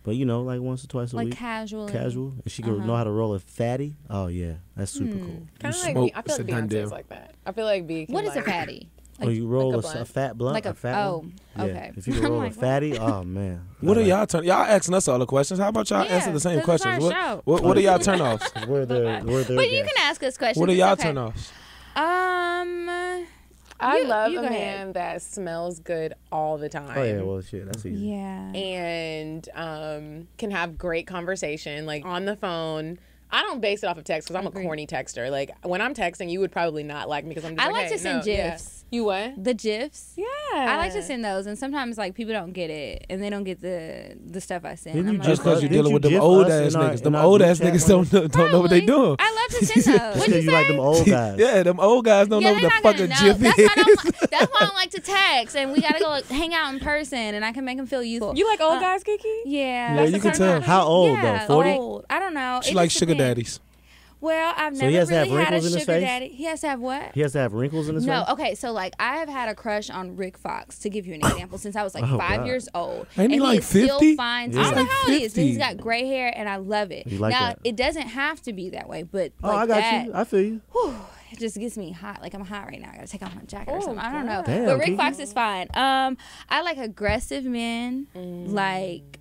but like once or twice a Like week. casually. Casual, and she can know how to roll a fatty. Oh yeah, that's super cool. Kind of like smoke, I feel like it's a done Beyonce's deal. like that. I feel like B. Can What is a like, fatty? Oh, you roll like a a blunt. fat blunt, Like a- fat oh, one? okay. Yeah. If you can I'm roll like, a fatty, oh man. What are Like, y'all turn? Y'all asking us all the questions. How about y'all Yeah, answer the same 'cause it's our questions? show. What are y'all turn offs? Where they're But you can ask us questions. What are It's y'all okay. turn offs? I You- love you a go man ahead. that smells good all the time. Oh yeah, well shit, that's easy. Yeah. And can have great conversation, like on the phone. I don't base it off of text because I'm a corny texter. Like when I'm texting, you would probably not like me because I'm just I like, like hey, to send no, yeah. GIFs. You what? The GIFs. Yeah. I like to send those, and sometimes like people don't get it, and they don't get the stuff I send. Didn't I'm you like, Just because you're Didn't dealing you with them gif old us ass in our- niggas. Them in our old group ass chat niggas one don't know what they doing. I love to send those. You What'd said you like them old guys. Yeah, them old guys don't know they're what the not fuck gonna a know. GIF That's is. why I don't like to text, and we gotta go like, hang out in person, and I can make them feel useful. You like old guys, Kiki? Yeah. Yeah, you can tell. How old Yeah, though? 40? old. I don't know. She It likes just sugar depends. daddies. Well, I've So never he has to have really had a wrinkles in his sugar face? daddy. He has to have what? He has to have wrinkles in his No, face? okay, so like I have had a crush on Rick Fox, to give you an example, since I was like Oh, 5 God. years old. Ain't he and like is still 50? fine. Yeah. I don't know He's like how he is, but he's 50. got gray hair, and I love it. You like now, that? it doesn't have to be that way, but Oh, like I got that, you. I feel you. whew, it just gets me hot. Like I'm hot right now. I gotta take off my jacket or something. I don't know. Damn, but Rick Kiki. Fox is fine. I like aggressive men, like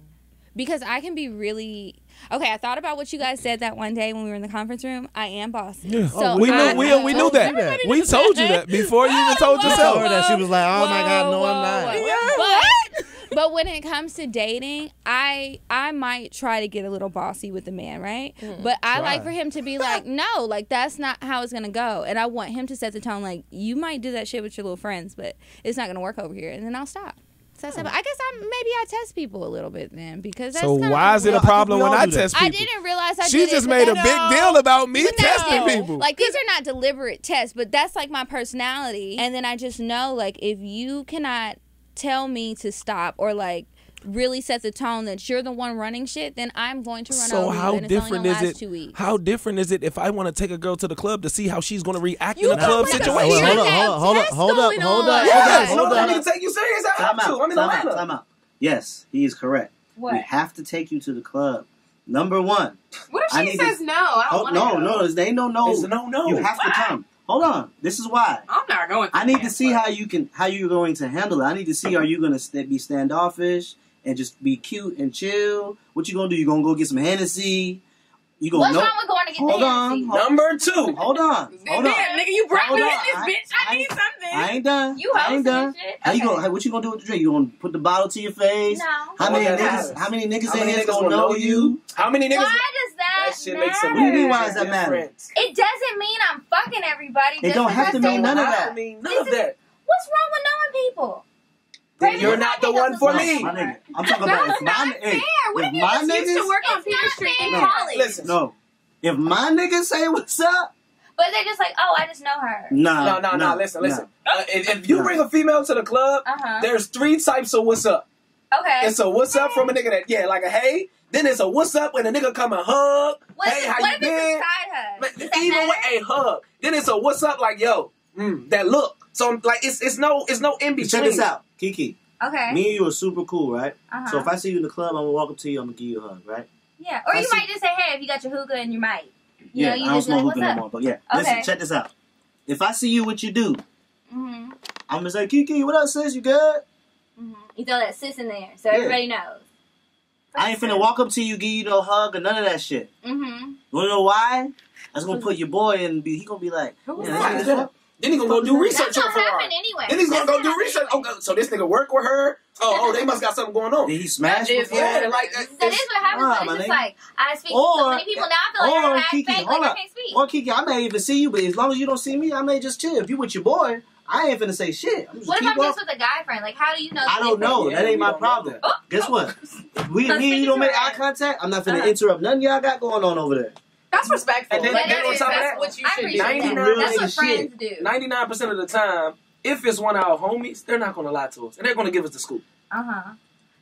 because I can be really. Okay, I thought about what you guys said that one day when we were in the conference room. I am bossy. Yeah. So we I- knew we knew that. Everybody We told you that before you even told Whoa, yourself. told her that. She was like, oh my God, no, I'm not. But when it comes to dating, I might try to get a little bossy with the man, right? But I like for him to be like, no, like that's not how it's gonna go, and I want him to set the tone. Like you might do that shit with your little friends, but it's not gonna work over here, and then I'll stop. So I guess I test people a little bit then because that's So kinda why is it a weird. problem when I do that. test people? I didn't realize I She did just it, made but a big deal about me testing no. people. Like these are not deliberate tests, but that's like my personality. And then I just know like if you cannot tell me to stop or like really set the tone that you're the one running shit, then I'm going to run So over how you. And it's different only is gonna it? last 2 weeks. How different is it if I want to take a girl to the club to see how she's going to react in You a club got like a situation? serious Hold up. Hold up. Yes, Hold I up. need to take you serious. I have Time to. out. I'm in Time out. Atlanta. Time out. Yes, he is correct. What? We have to take you to the club. Number one. What if I she need says to- no? I don't want to No, go. no, there ain't no. It's a no. You have to come. Hold on. This is why. I'm not going. I need to see how you're going to handle it. I need to see, are you going to be standoffish and just be cute and chill? What you gonna do? You gonna go get some Hennessy? You gonna What's know? wrong with going to get Hold the on. Hennessy? Number two. Hold on. Hold on. Damn, nigga, you brought Hold me in on. this bitch. I need something. I ain't done. You I ain't hosting done. and shit? How you Okay. gonna? What you gonna do with the drink? You gonna put the bottle to your face? No. How many What that niggas? matters? How many niggas How in many here niggas gonna gonna know know you? How many niggas? Why does that shit makes a matter? What do you mean, why does that matter? difference. It doesn't mean I'm fucking everybody. It just don't have because to mean they- none of I that. don't mean none of that. What's wrong with knowing people? Then Baby, you're we're not the taking one up for the me. My phone. nigga, I'm talking about if That's my not hey, fair. What if if you my just used to niggas work on It's Peter not Street in fair. college? Listen. no, if my niggas say what's up, But they're just like, oh, I just know her. nah, No. Listen. If you No. bring a female to the club, Uh-huh. there's 3 types of what's up. Okay. It's a what's up from a nigga that like a hey. Then it's a what's up when a nigga come and hug. What Hey, if, how what you if it's a been? side hug? Man, Does that even matter? with a hug. Then it's a what's up like yo. That look. So like it's no in between. check this out, Kiki. Okay. Me and you are super cool, right? Uh-huh. So if I see you in the club, I'm gonna walk up to you, I'm gonna give you a hug, right? Yeah. Or I you see- might just say, hey, if you got your hookah and your mic. You Yeah, know, you I don't just be smoke like, hookah what's no up? more, but yeah. Okay. Listen, check this out. If I see you, what you do? Mm-hmm. I'm gonna say, Kiki, what up, sis? You good? Mm-hmm. You throw that sis in there so Yeah. everybody knows. I ain't finna walk up to you, give you no hug or none of that shit. Mm-hmm. You wanna know why? That's gonna put your boy in. He gonna be like, Who's yeah, that? that's what- Then he's gonna go do research That's on gonna Ferrari. happen anyway. Then he's gonna That's go do gonna research. happen Oh, so this nigga work with her? Oh, they must got something going on. Did he smash That is before? Yeah, like That is what happens, Nah, but my it's just nigga. like, I speak to so many people now, I feel like I or don't act Kiki, fake, hold like I up. can't speak. Or Kiki, I may even see you, but as long as you don't see me, I may just chill. If you with your boy, I ain't finna say shit. I'm just What if keep I'm just walking. with a guy friend? Like, how do you know? I the don't know. difference? Yeah, that ain't we my don't know problem. that. Guess what? Me and you don't make eye contact. I'm not finna Uh-huh. interrupt none of y'all got going on over there. That's respectful. And then- Like, and then on top of that's that, what you I should appreciate do. that. 99 That's what nigga friends do. 99% of the time, if it's one of our homies, they're not gonna lie to us, and they're gonna give us the scoop. Uh-huh.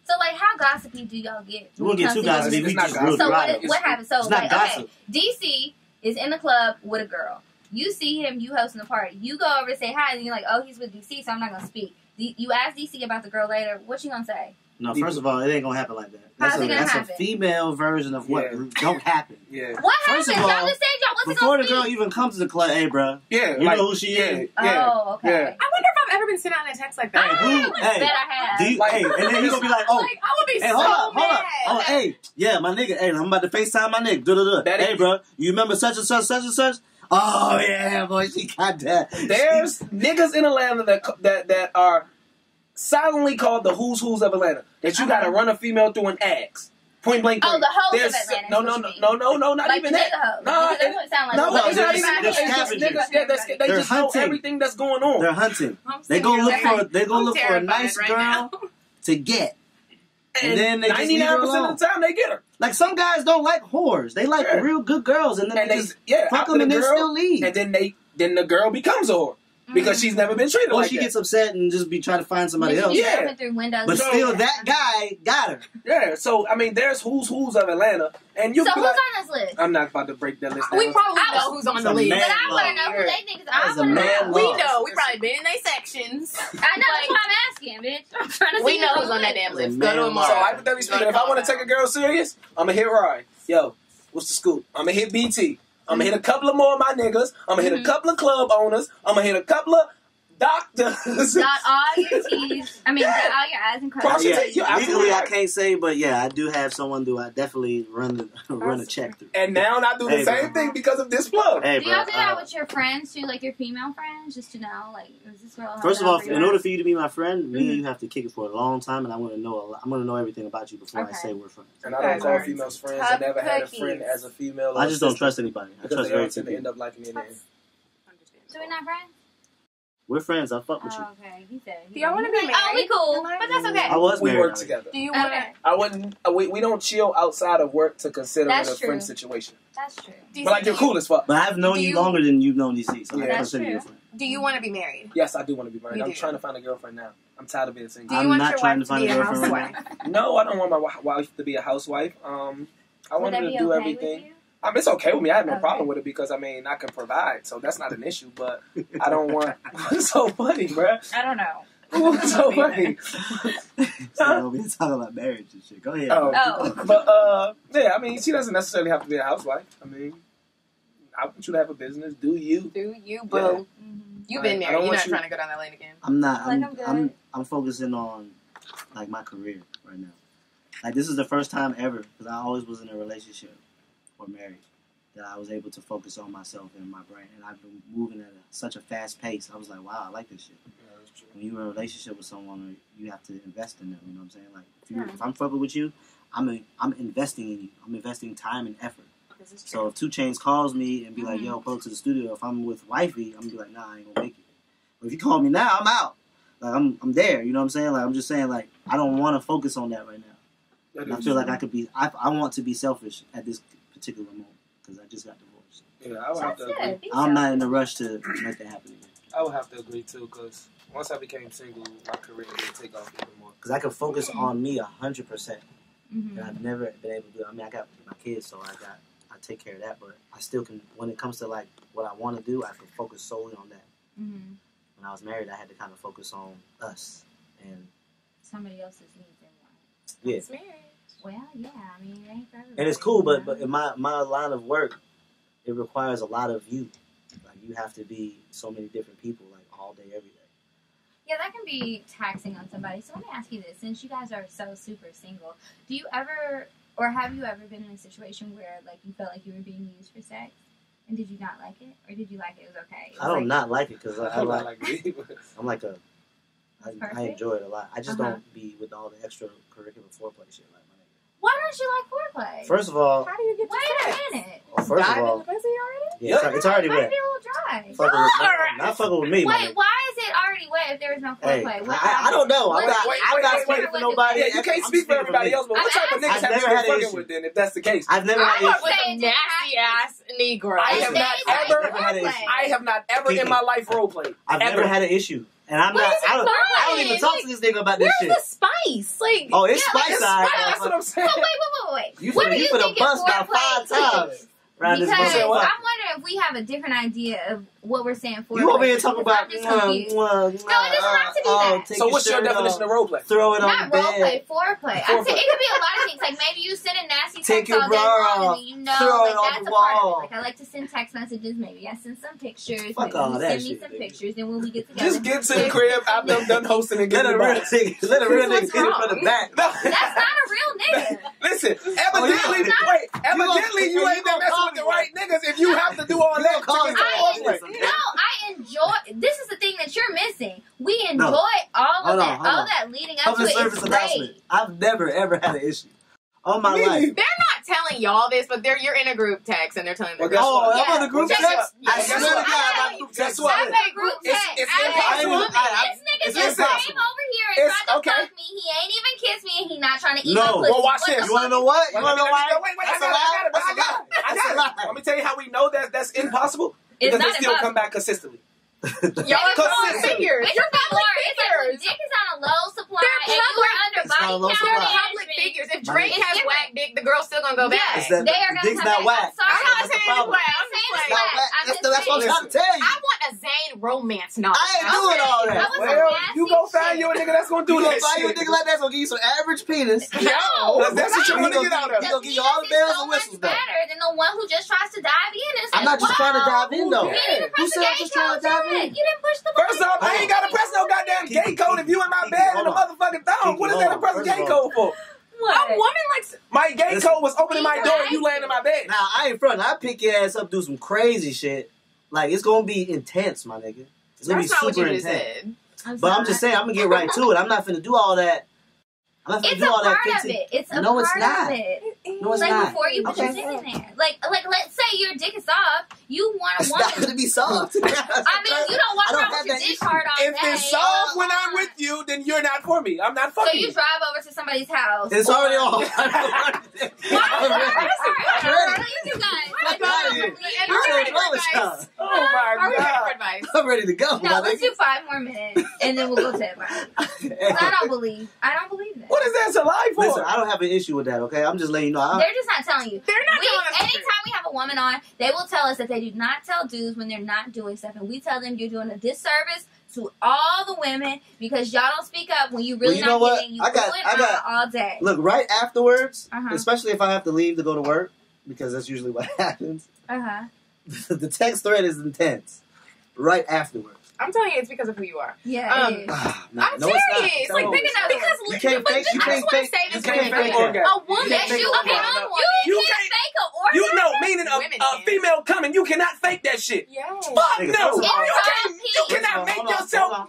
So, like, how gossipy do y'all get? We won't get too gossipy. It's We not just gossip. real So dry. what happens? So It's not like, gossip. okay, DC is in the club with a girl. You see him, you hosting the party. You go over to say hi, and you're like, oh, he's with DC, so I'm not gonna speak. You ask DC about the girl later. What you gonna say? No, first of all, it ain't gonna happen like that. How's That's it gonna that's happen? a female version of what Yeah. don't happen. Yeah. What First happens? of Y'all all, just said y'all wasn't Before gonna the girl speak. even comes to the club, hey, bro, Yeah. you like, know who she is. Yeah. Oh, okay. Yeah. I wonder if I've ever been sent out in a text like that. Hey, who? I Hey, bet I have. do you, Like- hey, and then he gonna be like, oh, Like, I would be hey, so hold up, hold mad. up. Oh, hey, yeah, my nigga, hey, I'm about to FaceTime my nigga. Duh. That Hey, is- bro, you remember such and such? Oh, yeah, boy, she got that. There's niggas in Atlanta that are silently called the who's of Atlanta. That you gotta run a female through and ask. Point blank. Oh, the hoes of There's Atlanta. no, not Like even the that. nigga hoes. No, Because that's what it sound like. no, No, it's not they're even. It's just scavengers. niggas. They They're just know hunting. everything that's going on. They're hunting. I'm They go sitting look here for a terrified nice right girl now. to get. And then they just leave her 99% alone. of the time they get her. Like some guys don't like whores. They like Yeah. real good girls, and then And they they just fuck after them the and then girl, still leave. And then the girl becomes a whore because she's never been treated Or like she that. gets upset and just be trying to find somebody else. Yeah. Jumping through windows. But So- still, that guy got her. Yeah, so I mean, there's who's of Atlanta, and you. So be who's like, on this list? I'm not about to break that list down. We probably I know was- who's on It's the a list. man But I want to law. know who they think is. That I is a want to man know. law. We know. We probably been in their sections. I know. That's why I'm asking, bitch. I'm trying to see We know who's who's on that list. damn It's a list. Go to man a law. mall. So hypothetically speaking, if I want to take a girl serious, I'm gonna hit Ryan. Yo, what's the scoop? I'm gonna hit BT. I'm gonna hit a couple of more of my niggas. I'm gonna hit a couple of club owners. I'm gonna hit a couple of doctors. Dot all your T's. I mean, dot all your I's and cross Cross your your Yeah, T's. You're absolutely legally I right. can't say, but yeah, I do have someone do. I definitely run a check through. And now I do the Hey, same bro. thing because of this plug. Hey, Do y'all do that bro. with your friends too, like your female friends, just to know, like, is this girl? First of all, in order for you to be my friend, me and you have to kick it for a long time, and I want to know. I'm going to know everything about you before I Okay. say we're friends. And I don't call Okay. females friends. Tough I never had a cookies. friend as a female. I just don't sister trust anybody. I because trust they very all few tend to end people. up liking your name. So we're not friends? We're friends. I fuck with you. Oh, okay. He said. Do y'all want to be married? Oh, we cool, but that's okay. I was We married work already. together. Do you want Okay, I wouldn't. We don't chill outside of work to consider That's it a true. friend situation. that's true. to? But like you're cool as fuck. But I've known Do you you- longer than you've known DC, so I Yeah. consider you a That's friend. Do you want to be married? Yes, I do want to be married. You I'm do. trying to find a girlfriend now. I'm tired of being Do single. you I'm want not your trying wife to find to be a a girlfriend right housewife? No, I don't want my wife to be a housewife. I Would want that her to be do okay everything. with you? I mean, it's okay with me. I have no Okay. problem with it because I mean I can provide, so that's not an issue. But I don't want. It's so funny, bruh. I don't know. What's so funny? So we talking about marriage and shit. Go ahead. Oh. Oh. But yeah, I mean, she doesn't necessarily have to be a housewife. I mean, I want you to have a business. Do you? Do you, boo? Yeah. You've Right. been I don't married. You're want not you- trying to go down that lane again. I'm not. Like, I'm good. I'm focusing on like my career right now. Like this is the first time ever because I always was in a relationship or married that I was able to focus on myself and my brain. And I've been moving at such a fast pace. I was like, wow, I like this shit. When you're in a relationship with someone, you have to invest in them. You know what I'm saying? Like if I'm fucking with you, I'm investing in you. I'm investing time and effort. This is true. So if 2 Chainz calls me and be like, yo, pull up to the studio, if I'm with wifey, I'm gonna be like, nah, I ain't gonna make it. But if you call me now, I'm out. Like I'm there, you know what I'm saying? Like I'm just saying like I don't wanna focus on that right now. And I feel like I could be I want to be selfish at this particular moment because I just got divorced. Yeah, I would have That's to agree. good. Be I'm so. not in a rush to make that happen again. I would have to agree too, because once I became single, my career did take off even more. Because I can focus on me 100%. Mhm. And I've never been able to do. I mean, I got my kids, so I take care of that. But I still can. When it comes to like what I want to do, I can focus solely on that. Mhm. When I was married, I had to kind of focus on us. And Somebody else's needs and wants. yeah, It's marriage. Well, yeah. I mean, it ain't for everybody. and it's cool. you But know? in my line of work, it requires a lot of you. Like you have to be so many different people, like all day, every day. Yeah, that can be taxing on somebody. So let me ask you this: since you guys are so super single, do you ever, or have you ever been in a situation where like you felt like you were being used for sex, and did you not like it, or did you like it? It was okay. It was I don't like, not like it because I I'm like. not like me. I'm like a. I Perfect? enjoy it a lot. I just Uh-huh. don't be with all the extracurricular foreplay shit like my nigga. Why don't you like foreplay? First of all, How do you get to Wait sex? a minute. well, first of Dive in all, the pussy already? yeah, it's already It might wet. be a little dry. Fucking with, not fucking with me, my Wait, nigga. why is it already wet if there is no Hey, foreplay? I don't know. I'm What not, is it? I'm not wait, speaking for wait. nobody. Yeah, you can't I'm speak for speaking everybody me. else, but what I'm type of niggas asking. have I've you never been had an fucking issue. with then, if that's the case? I've never I had would issues. say With a nasty ass Negro. I have not ever- I have not ever in my life role played. I've Ever. never had an issue, and I'm What not. is it I don't even fine? talk Like, to this nigga about this Where's shit. the spice? Like, Oh, it's Yeah, like, spice it's side. spice. That's what I'm saying. So wait. You What finna do you think bust is about foreplay 5 times is? around this Because I'm motherfucker. wondering if we have a different idea of what we're saying for. You over here talking because about I'm just confused. no, it doesn't have to be that. take So what's your shirt definition off, of role play? Throw it on Not the role bed. play, foreplay. I'd say it could be a lot of things. Like maybe you send a nasty Take text your all day bra long, off. and you know, Throw it like on that's the a part of wall. it. Like I like to send text messages. Maybe I send some pictures. Fuck maybe all you that send me shit, some nigga. pictures. Then when we get together, Just get to the crib after I'm done hosting and get Let in a the real box. nigga, let a real nigga What's get it from the wrong? back. No. That's not a real nigga. Listen, Oh, evidently, you ain't been messing with the right niggas if you have to do all that to call get me to one. the role play. No, I enjoy. This is the thing that you're missing. We enjoy No. all of Hold on, that. hold All on. that leading up Public to it service is announcement. great. I've never ever had an issue. All my life. They're not telling y'all this, but you're in a group text and they're telling Well, the guess what? I'm on the group text. I Guess swear what? to God, I'm on group Guess text. what? I made group text. It's I impossible. woman. This nigga It's just impossible. came over here and It's tried to okay. fuck me. He ain't even kissed me and he not trying to eat No. my pussy. Well, watch What the this. You want to know what? You want to know why? Wait, That's I a lie. got it. I got it. Let me tell you how we know that that's impossible. It's Because they not still impossible. come back consistently. Y'all are public figures. It's You're like public more. It's like when figures. dick is on a low supply They're and you public. are under It's not a body low count supply. They're management. public figures. If Drake It's has different. whack dick, the girl's still gonna go back. It's that They are gonna dick's come not back. whack. I'm sorry. I'm not That's the saying it's problem. whack. I'm saying just it's like, whack. That's I'm just what I'm saying. trying to tell you. I want a Zayn romance novel. I ain't doing all that. That was some Well, nasty you go find shit. you a nigga that's gonna do You that gonna find you a shit. nigga like that's gonna give you some average penis. No. That's what you want to get out of. He gonna give you all the bells and whistles though. better than the one who just tries to dive in and says, I'm not just trying to dive in though. You didn't Who press said the I'm gay just trying code to dive yet. in? You didn't push the First button. off, I ain't gotta press no goddamn gay code if you in my bed in the motherfucking thong. What is that to press a gay code for? What? A woman likes. My gay Listen. code was opening my door and you laying in my bed. Now I ain't front. I pick your ass up, do some crazy shit. Like it's gonna be intense, my nigga. It's gonna That's be not what super you just intense. said. But I'm just saying, I'm gonna get right to it. I'm not finna do all that. I'm not finna It's do a all that part of 15. it. It's a No, part it's not. of it. No, it's Like not. before you put your dick in there. Like let's say your dick is soft. You want a It's woman. not gonna be soft. I mean, you don't walk I don't around have with your that dick issue. hard all If day. it's soft when I'm with you, then you're not for me. I'm not So fucking you you. drive over to somebody's house. It's already on. I'm ready to go. No, let's do 5 more minutes and then we'll go to advice. I don't believe that. What is that to lie for? Listen, I don't have an issue with that, okay? I'm just letting you know. They're just not telling you. They're not telling us the truth. Anytime we have a woman on, they will tell us that they do not tell dudes when they're not doing stuff. And we tell them you're doing a disservice to all the women because y'all don't speak up when you really Well, you know not what? getting. You I got- do it all day. Look, right afterwards, Uh-huh. especially if I have to leave to go to work, because that's usually what happens, Uh-huh. the text thread is intense. Right afterwards. I'm telling you, it's because of who you are. Yeah, it is. I'm No, it's not. serious. No, Like, think it's about not. it. Because You can't fake- you I can't just want to fake- say you this can't really fake quick. orgasm. A woman, You can't fake You orgasm. can't can't- fake an orgasm. You know, meaning Women a can. female coming, you cannot fake that shit. Yes. Fuck Nigga, no! first of all- You cannot make yourself.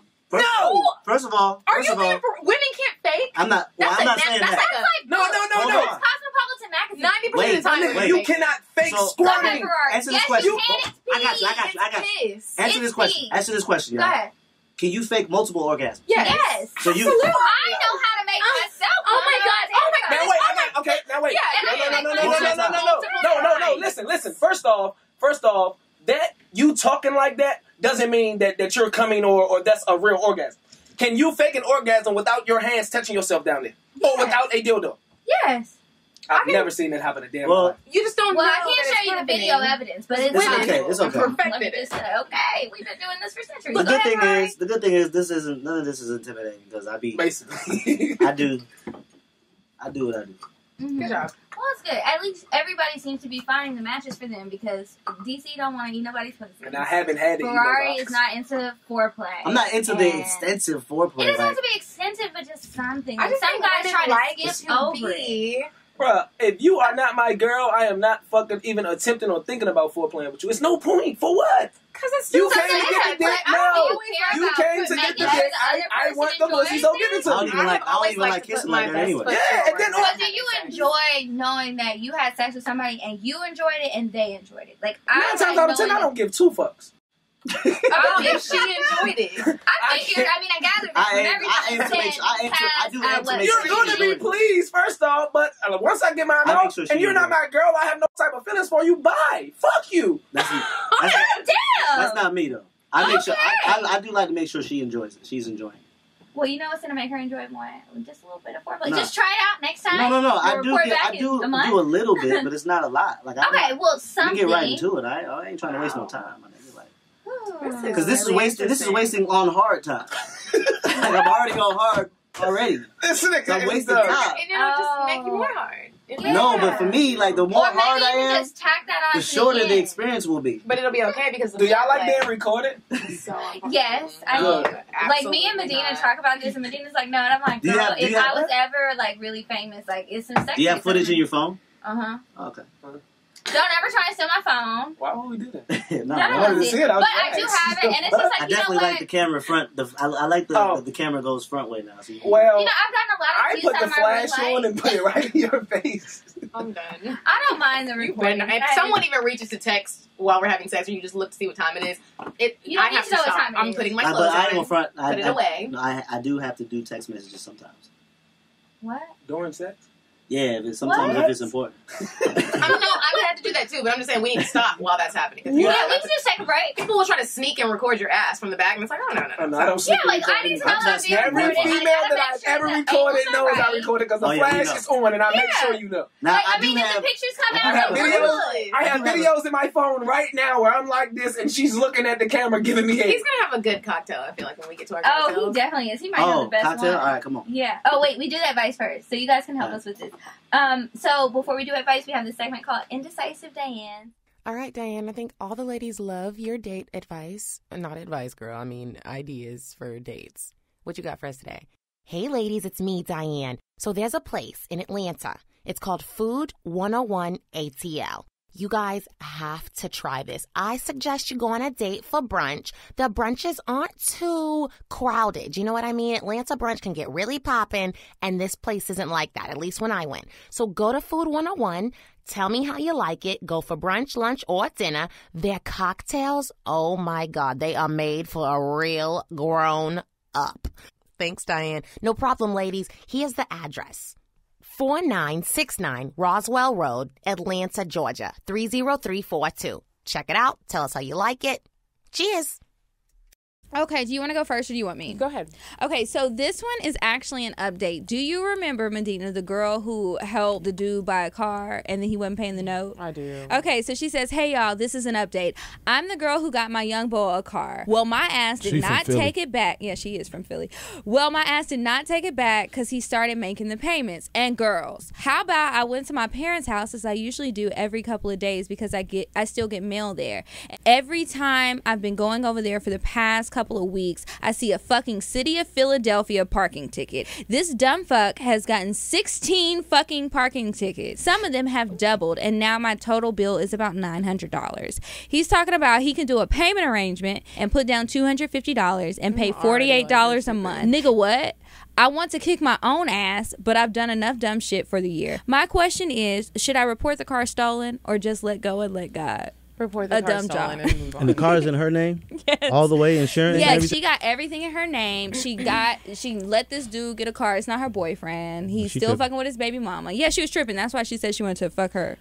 First of all, Are first you of all, being for women can't fake? I'm not saying that's that. like a No. Cosmopolitan magazine. 90% of the time. Wait, women You fake. cannot fake So- squirting. Answer this Yes, question. you can. It's I got you. pee. Piss. Answer this It's question. pee. Answer this question, Go y'all. ahead. Can you fake multiple orgasms? Yes. Yes. So you- Absolutely. I know how to make myself. Oh my God. Oh my God. Now wait, okay, now wait. Yeah, No. Listen. First off, that you talking like that doesn't mean that you're coming or that's a real orgasm. Can you fake an orgasm without your hands touching yourself down there? Or Yes. without a dildo? Yes. I've never seen that happen a damn Well, life. You just don't Well, know I can't that show you the happening. video evidence, but it's It's possible. okay, it's okay. Let me Perfected just say, okay, we've been doing this for centuries. the Go good ahead, thing Ryan. is, none of this is intimidating because I Basically. do what I do. Mhm. Good job. Well, it's good. At least everybody seems to be finding the matches for them because DC don't want to eat nobody's pussy. And I haven't had it. Ferrari is not into foreplay. I'm not into the And extensive It foreplay. doesn't have Like, to be extensive, but just something. I Like, just some think guys women try to like skip to over it. be. Bruh, if you are not my girl, I am not fucking even attempting or thinking about foreplaying with you. It's no point. For what? Because it's You still came to something get else. the dick. Like, I No. don't You always came to get the dick. I want the pussy, so give it to I don't me. even like. I don't even like to kissing put my like that best anyway. foot Yeah, and forward. then- But do you enjoy knowing that you had sex with somebody and you enjoyed it and they enjoyed it? Like, 9 times out of 10, I don't give 2 fucks. If she enjoyed it. I figured. I mean, I gathered that from everything I aim to make sure. I do aim to make You're sure. going to be pleased, first off, but once I get mine I make out, sure she and you're not enjoys my girl, I have no type of feelings for you, bye. Fuck you. That's Damn. not me though. I make sure. Okay. I do like to make sure she enjoys it. She's enjoying it. Well, you know what's gonna make her enjoy it more? Just a little bit of foreplay. No. Just try it out next time. No. We'll I report do back in a month. do a little bit, but it's not a lot. Like Okay, well, we something. get right into it. I ain't trying to waste no time. Ooh. Because this is Really wasting. This is interesting. wasting on hard time. Like I'm already on hard already. This So nigga I'm is wasting done. time. And it'll just make you more hard. Yeah. No, but for me, like the more Or maybe hard you I can am, just tack that on the to shorter the end. experience will be. But it'll be okay because Do y'all like being recorded? so uncomfortable. Yes, I Good. do. Like me and Absolutely Medina not. talk about this, and Medina's like, no, and I'm like, Do you girl, have- do if you have- I was ever like really famous, like it's some sex. Do you have footage in your phone? Uh huh. Okay. Don't ever try to steal my phone. Why would we do that? No, I don't want to see it. But I do have it, and it's just like, I you know definitely what? like the camera front. I like the camera goes front way now. So Well, You know, I've gotten a lot of I views put out the of my red flash on light. and put it right in your face. I'm done. I don't mind the recording. If someone even reaches to text while we're having sex, and you just look to see what time it is, You don't I need have to to know what stop. time it I'm is. putting my but clothes I ain't on. gonna front. Put it away. No, I do have to do text messages sometimes. What? During sex? Yeah, but sometimes What? if it's important. I had to do that too, but I'm just saying we need to stop while that's happening. Yeah, we can just take a break. People will try to sneak and record your ass from the back, and it's like, oh, no. I don't Yeah, like, I need to know that being Every recorded. female that I've ever recorded knows I recorded because the flash is on, and I make sure you know. Now, Like, I I mean, do if the have. pictures come I out, have like, videos. I have videos in my phone right now where I'm like this, and she's looking at the camera, giving me head. He's gonna have a good cocktail. I feel like when we get to our Oh, cocktails. he definitely is. He might have the best cocktail? one. All right, come on. Yeah. Oh, wait, we do that advice first, so you guys can help us with this. So before we do advice, we have this segment called Indecisive Diane. All right, Diane, I think all the ladies love your date advice. Not advice, girl. I mean, ideas for dates. What you got for us today? Hey, ladies, it's me, Diane. So there's a place in Atlanta. It's called Food 101 ATL. You guys have to try this. I suggest you go on a date for brunch. The brunches aren't too crowded. You know what I mean? Atlanta brunch can get really poppin', and this place isn't like that, at least when I went. So go to Food 101. Tell me how you like it. Go for brunch, lunch, or dinner. Their cocktails, oh my God, they are made for a real grown up. Thanks, Diane. No problem, ladies. Here's the address. 4969 Roswell Road, Atlanta, Georgia, 30342. Check it out. Tell us how you like it. Cheers. Okay, do you want to go first or do you want me? Go ahead. Okay, so this one is actually an update. Do you remember, Medina, the girl who helped the dude buy a car and then he wasn't paying the note? I do. Okay, so she says, hey, y'all, this is an update. I'm the girl who got my young boy a car. Well, my ass did not take it back. Yeah, she is from Philly. Well, my ass did not take it back because he started making the payments. And girls, how about I went to my parents' house as I usually do every couple of days because I still get mail there. Every time I've been going over there for the past couple of weeks, I see a fucking City of Philadelphia parking ticket. This dumb fuck has gotten 16 fucking parking tickets. Some of them have doubled, and now my total bill is about $900. He's talking about he can do a payment arrangement and put down $250 and pay $48 a month. Nigga, what? I want to kick my own ass, but I've done enough dumb shit for the year. My question is, should I report the car stolen or just let go and let God? Report the car stolen and move on. And the car's in her name? Yes. All the way, insurance? Yeah, and she got everything in her name. She let this dude get a car. It's not her boyfriend. He's still fucking with his baby mama. Yeah, she was tripping. That's why she said she wanted to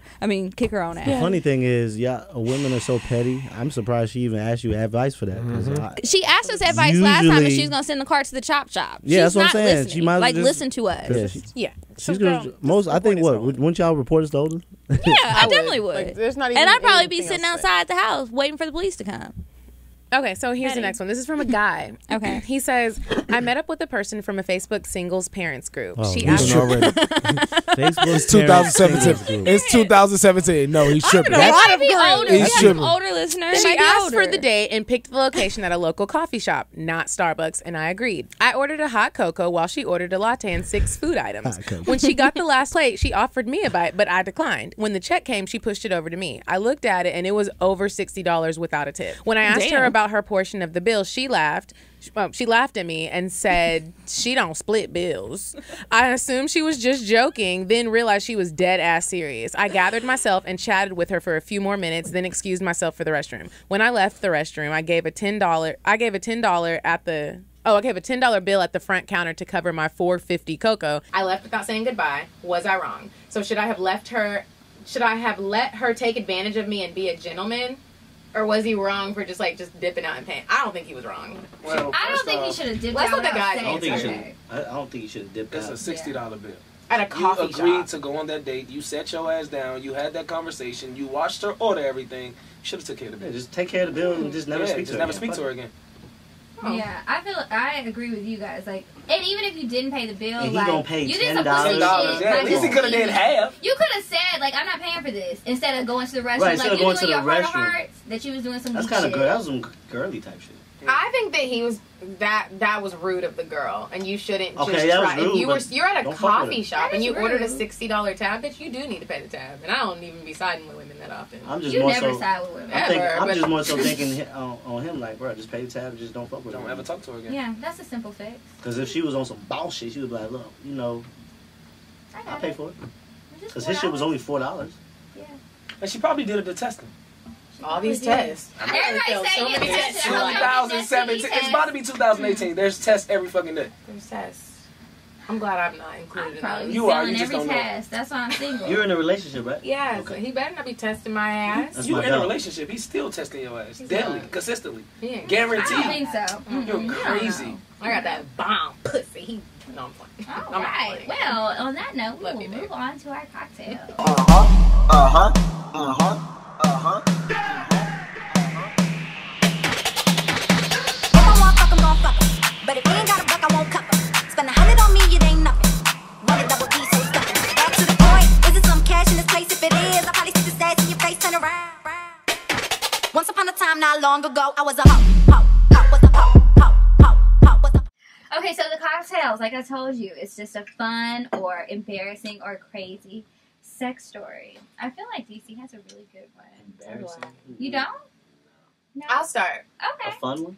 kick her own ass. The funny thing is, women are so petty. I'm surprised she even asked you advice for that. She asked us advice last time that she was going to send the car to the chop shop. Yeah, She's that's what I'm not saying. listening. She might like, just, listen to us. Yeah. She's gonna I think wouldn't y'all report it stolen? Yeah, I definitely would. Like, there's not even and I'd probably be anything sitting else outside the house waiting for the police to come. Okay, so here's the next one. This is from a guy. Okay. He says, I met up with a person from a Facebook singles parents group. Oh, She he's asked already. It's 2017. It's 2017. No, he's tripping. They might be older. We He's have tripping. some older listeners. She They might be asked older. for the date and picked the location at a local coffee shop, not Starbucks, and I agreed. I ordered a hot cocoa while she ordered a latte and 6 food items. When she got the last plate, she offered me a bite, but I declined. When the check came, she pushed it over to me. I looked at it, and it was over $60 without a tip. When I asked her about her portion of the bill, she laughed. She laughed at me and said she don't split bills. I assumed she was just joking, then realized she was dead ass serious. I gathered myself and chatted with her for a few more minutes, then excused myself for the restroom. When I left the restroom, I gave a $10 bill at the front counter to cover my $4.50 cocoa. I left without saying goodbye. Was I wrong? So should I have let her take advantage of me and be a gentleman? Or was he wrong for just dipping out and paying? I don't think he was wrong. Well, I don't think he should have dipped Let's out. look at guys. I don't think he should have dipped out. It's a $60 bill. At a coffee You agreed shop. to go on that date. You sat your ass down. You had that conversation. You watched her order everything. You should have took care of the bill. Yeah, just take care of the bill and just never speak to her again. Oh. Yeah, I agree with you guys. And even if you didn't pay the bill, And he gonna pay you did some $10. pussy shit. Yeah, at least he could have did half. You could have said, I'm not paying for this, instead of going to the restroom. Right, instead of going to the your heart of restroom. hearts, that you was doing some That's kind of good. That was some girly type shit. I think that he was that was rude of the girl, and you shouldn't Okay, just that was try. rude, If you're at a don't fuck with coffee her. shop That and is you ordered a rude. $60 tab, bitch, you do need to pay the tab. And I don't even be siding with women that often. I'm just You more never so. side with women. I'm but- just more so thinking on him like, bro, just pay the tab, and just don't fuck with her. Don't ever talk to her again. Yeah, that's a simple fix. Because if she was on some bullshit, she would be like, look, you know, I I'll got pay it. for it. Just Because his shit was $4. only $4. Yeah. And she probably did it to test him. All these tests. Everybody feel say so you many tested. tests. I don't know if it's 2017. It's about to be 2018. There's tests every fucking day. There's tests. I'm glad I'm not I'm included in probably those. You are, failing you just every don't know. test. That's why I'm single. You're in a relationship, right? Yeah, Okay. so he better not be testing my ass. That's You my in a dog. relationship, he's still testing your ass. He's Daily, not. consistently. Yeah. I Guaranteed. don't think so. You're Mm-mm, crazy. I don't I got that bomb pussy. No, I'm playing. know. All I'm not right. playing. Well, on that note, we Love will you, move babe. on to our cocktail. If I want fuck, I'm gon' fuck 'em. But if he ain't got a buck, I won't cuff 'em. Spend 100 on me, it ain't nothing. Want a double D, so stuffin'. Back to the point. Is it some cash in this place? If it is, I'll probably stick the stats in your face, turn around. Once upon a time, not long ago, I was a hoe, was a hoe, was a Okay, so the cocktails, like I told you, it's just a fun or embarrassing or crazy sex story. I feel like DC has a really good one. Embarrassing. You don't? No. I'll start. Okay. A fun one?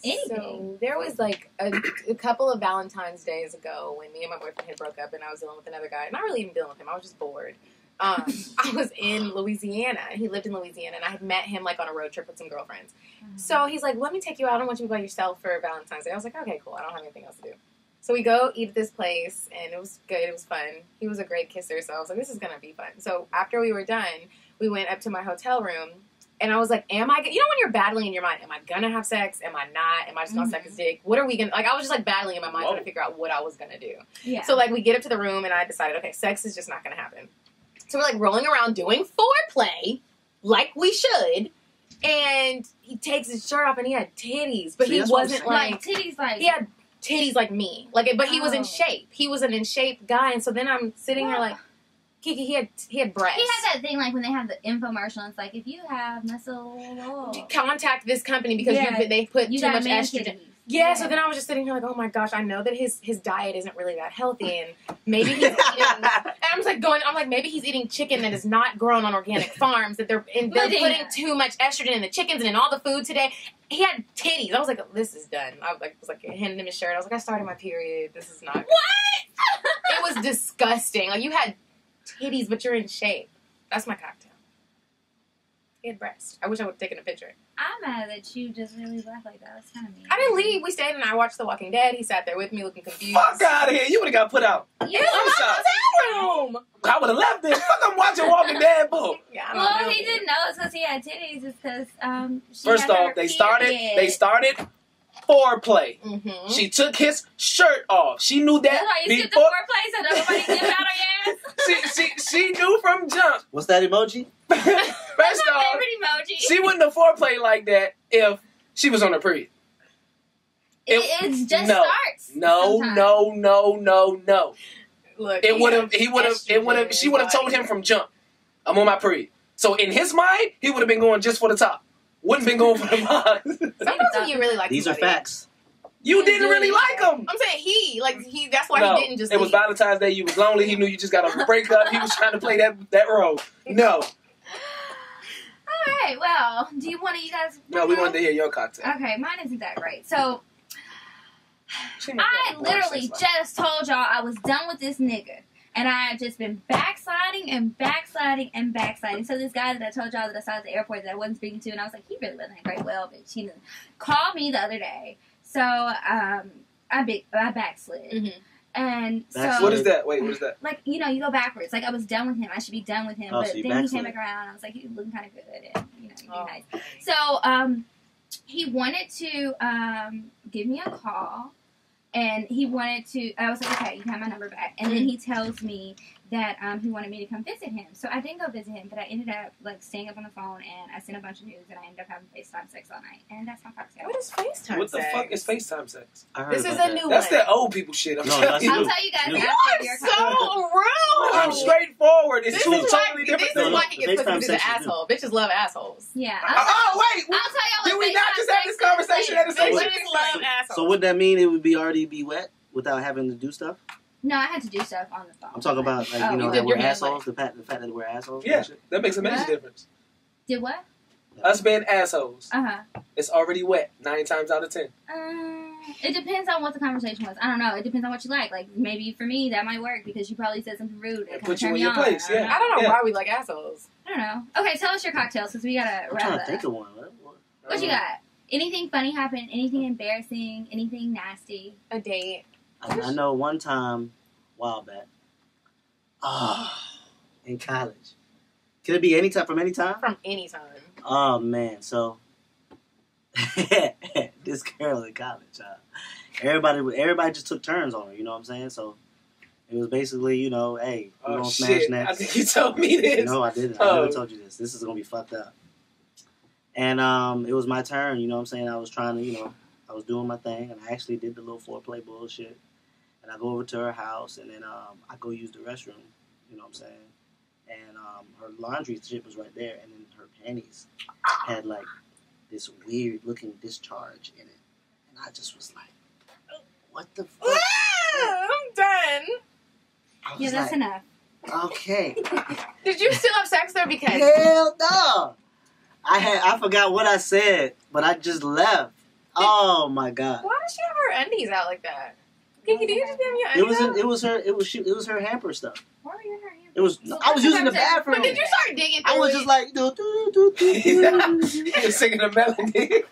Anything. So there was like a couple of Valentine's days ago when me and my boyfriend had broke up and I was dealing with another guy. Not really even dealing with him. I was just bored. I was in Louisiana. He lived in Louisiana, and I had met him like on a road trip with some girlfriends. So he's like, "Let me take you out. I don't want you to be by yourself for Valentine's Day." I was like, "Okay, cool. I don't have anything else to do." So we go eat at this place, and it was good. It was fun. He was a great kisser, so I was like, "This is gonna be fun." So after we were done, we went up to my hotel room. And I was like, am I, you know when you're battling in your mind, am I going to have sex? Am I not? Am I just going to suck his dick? What are we going to, like, I was just like battling in my mind trying to figure out what I was going to do. Yeah. So like we get up to the room and I decided, okay, sex is just not going to happen. So we're like rolling around doing foreplay like we should. And he takes his shirt off and he had titties, but See, he that's what I'm wasn't saying. like titties, like he had titties like me. Like, but he was in Oh. shape. He was an in shape guy. And so then I'm sitting there like, Kiki, he had breasts. He had that thing like when they have the infomercial. It's like if you have muscle, Contact this company because Yeah. they put you too got much man estrogen. titties. Yeah, so then I was just sitting here like, oh my gosh, I know that his diet isn't really that healthy, and maybe he's eating. And I'm just like I'm like, maybe he's eating chicken that is not grown on organic farms. That they're putting too much estrogen in the chickens and in all the food today. He had titties. I was like, this is done. I was like handing him his shirt. I was like, I started my period. This is not. What? It was disgusting. Like you had titties, but you're in shape. That's my cocktail. He had breasts. I wish I would have taken a picture. I'm mad that you just really left like that. That's kind of mean. I didn't leave. We stayed and I watched The Walking Dead. He sat there with me looking confused. Fuck out of here. You would have got put out. You In my hotel room. I would have left it. Fuck, I'm watching Walking Dead, boo. Yeah, I don't Well, know. he didn't know it's because he had titties. It's because she First had her off, they started period. foreplay. Mm-hmm. She took his shirt off. She knew that That's why you skipped the before. foreplay so nobody dip out her ass. She knew from jump. What's that emoji? First That's my off, favorite emoji. she wouldn't have foreplay like that if she was on her period. It just no, starts. No. Look, It would have. He would have. It would have. She would have told him from jump, I'm on my period. So in his mind, he would have been going just for the top. Wouldn't been going for the bottom. Sometimes when you really like These are somebody, facts. You didn't really like him. I'm saying he. That's why No, he didn't just. it was leave. Valentine's Day. You was lonely. He knew you just got a breakup. He was trying to play that role. No, All right. Well, do you want to? You guys? no, we wanted to hear your cocktail. Okay, mine isn't that great. So She might I have a boring literally sex life. just told y'all I was done with this nigga. And I have just been backsliding and backsliding and backsliding. So this guy that I told y'all that I saw at the airport that I wasn't speaking to, and I was like, he really wasn't that great. Well, bitch, he called me the other day. So I backslid. Mm-hmm. And so Backslid. What is that? Wait, what is that? like, you know, you go backwards. Like, I was done with him. I should be done with him. Oh, But so you then he backslid. came back around. I was like, he was looking kind of good. And, you know, he'd be Oh. nice. So he wanted to give me a call And he wanted to, I was like, okay, you can have my number back. And then he tells me that he wanted me to come visit him. So I didn't go visit him, but I ended up like staying up on the phone and I sent a bunch of news and I ended up having FaceTime sex all night. And that's my cocktail. What is FaceTime What the sex? fuck is FaceTime sex? This is a new one. That's that old people shit. I'm telling you. I'll tell you guys You after your are so rude. I'm straightforward. It's This two is totally different This is things. why he gets pussy to the asshole. Bitches love assholes. Yeah. Oh, wait. I'll tell y'all Did what we not FaceTime just have this sex is conversation later. at the same time? Bitches love assholes. So would that mean it would be already be wet without having to do stuff? No, I had to do stuff on the phone. I'm talking about like Oh, you know you that did we're your hand assholes. The fact that we're assholes. Yeah, that makes a major What? difference. Did what? Us being assholes. Uh-huh. It's already wet 9 times out of 10. It depends on what the conversation was. I don't know. It depends on what you like. Like, maybe for me, that might work because you probably said something rude. And put you in your place, yeah. I don't know why we like assholes. I don't know. Okay, tell us your cocktails because we gotta I'm wrap trying up. to think of one. What you got? Anything funny happen? Anything embarrassing? Anything nasty? A date? I know one time, a while back, in college. Can it be any time from any time? From any time. Oh man, so this girl in college, everybody just took turns on her. You know what I'm saying? So it was basically, you know, hey, we're gonna smash next. I think you told me this. No, I didn't. I never told you this. This is gonna be fucked up. And it was my turn. You know what I'm saying? I was trying to, you know, I was doing my thing, and I actually did the little foreplay bullshit. And I go over to her house, and then I go use the restroom. You know what I'm saying? And her laundry shit was right there, and then her panties had like this weird looking discharge in it, and I just was like, "What the fuck?" I'm done. Yeah, that's enough. Okay. Did you still have sex there? Because hell no. I forgot what I said, but I just left. Oh my god. Why does she have her undies out like that? Kiki, did you just have your undies out? It was her hamper stuff. Why were you in her hamper? It was. I was using the bathroom. But did you start digging through I was it? just like, He was singing a melody.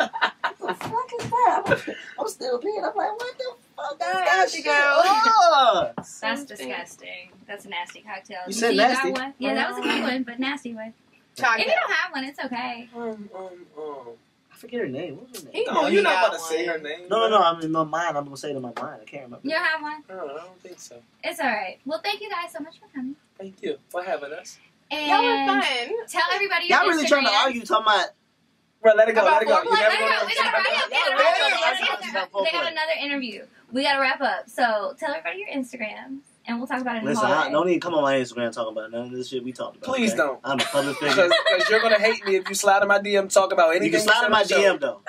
What the fuck is that? I'm still peeing. I'm like, what the fuck is that There shit? you go. Oh. That's disgusting. That's a nasty cocktail. You said see, nasty. got one? Yeah, that was a good one, but nasty one. If you don't have one, it's okay. I forget her name. What was her name? He No, you're not about to say her name. No. I'm in my mind. I'm gonna say it in my mind. I can't remember. You don't have one? I don't think so. It's alright. Well, thank you guys so much for coming. Thank you for having us. And Y'all were fun. Tell everybody your Y'all really trying to Instagram. argue? Talking about. Bro, let it go. Let it go. About You never We gonna- gotta wrap up. They got another interview. We gotta wrap up. So tell everybody your Instagrams, and we'll talk about it in the Listen, hallway. don't even come on my Instagram talking about none of this shit we talked about. Please okay? don't. I'm a public figure. Because you're gonna hate me if you slide in my DM talk about anything. You can slide in my we said on the show. DM though.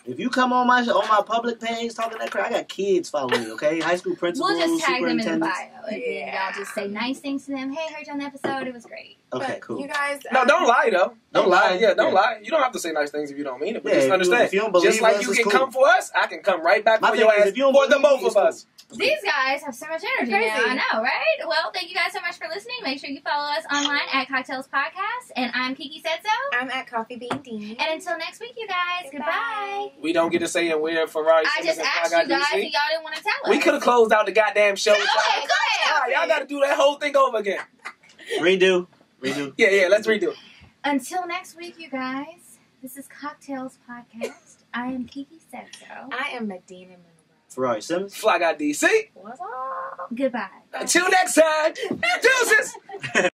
If you come on my public page talking that crap, I got kids following me. Okay, high school principals, We'll just tag them in the superintendents. bio, and then y'all just say nice things to them. Hey, heard you on the episode. It was great. Okay, But cool. You guys. No, don't lie though. Don't lie. Yeah, don't Yeah. lie. You don't have to say nice things if you don't mean it. But Yeah, just if you- understand. if you don't believe just like us, you it's can cool. come for us, I can come right back My for thing your is, ass if you don't for the believe both me, of it's us. These guys have so much energy Crazy. now. I know, right? Well, thank you guys so much for listening. Make sure you follow us online at Cocktails Podcast. And I'm Kiki Said So. I'm at Coffee Bean Dean. And until next week, you guys, goodbye. We don't get to say it where Ferrari. I just asked you guys, and y'all didn't want to tell us. We could have closed out the goddamn show. Go ahead. Nah, y'all got to do that whole thing over again. Redo. Yeah, let's redo it. Until next week, you guys, this is Cocktails Podcast. I am Kiki Said So. I am Medina Monroe. Ferrari Simmons. Fly Guy DC. What's up? Goodbye. Until next time. Deuces.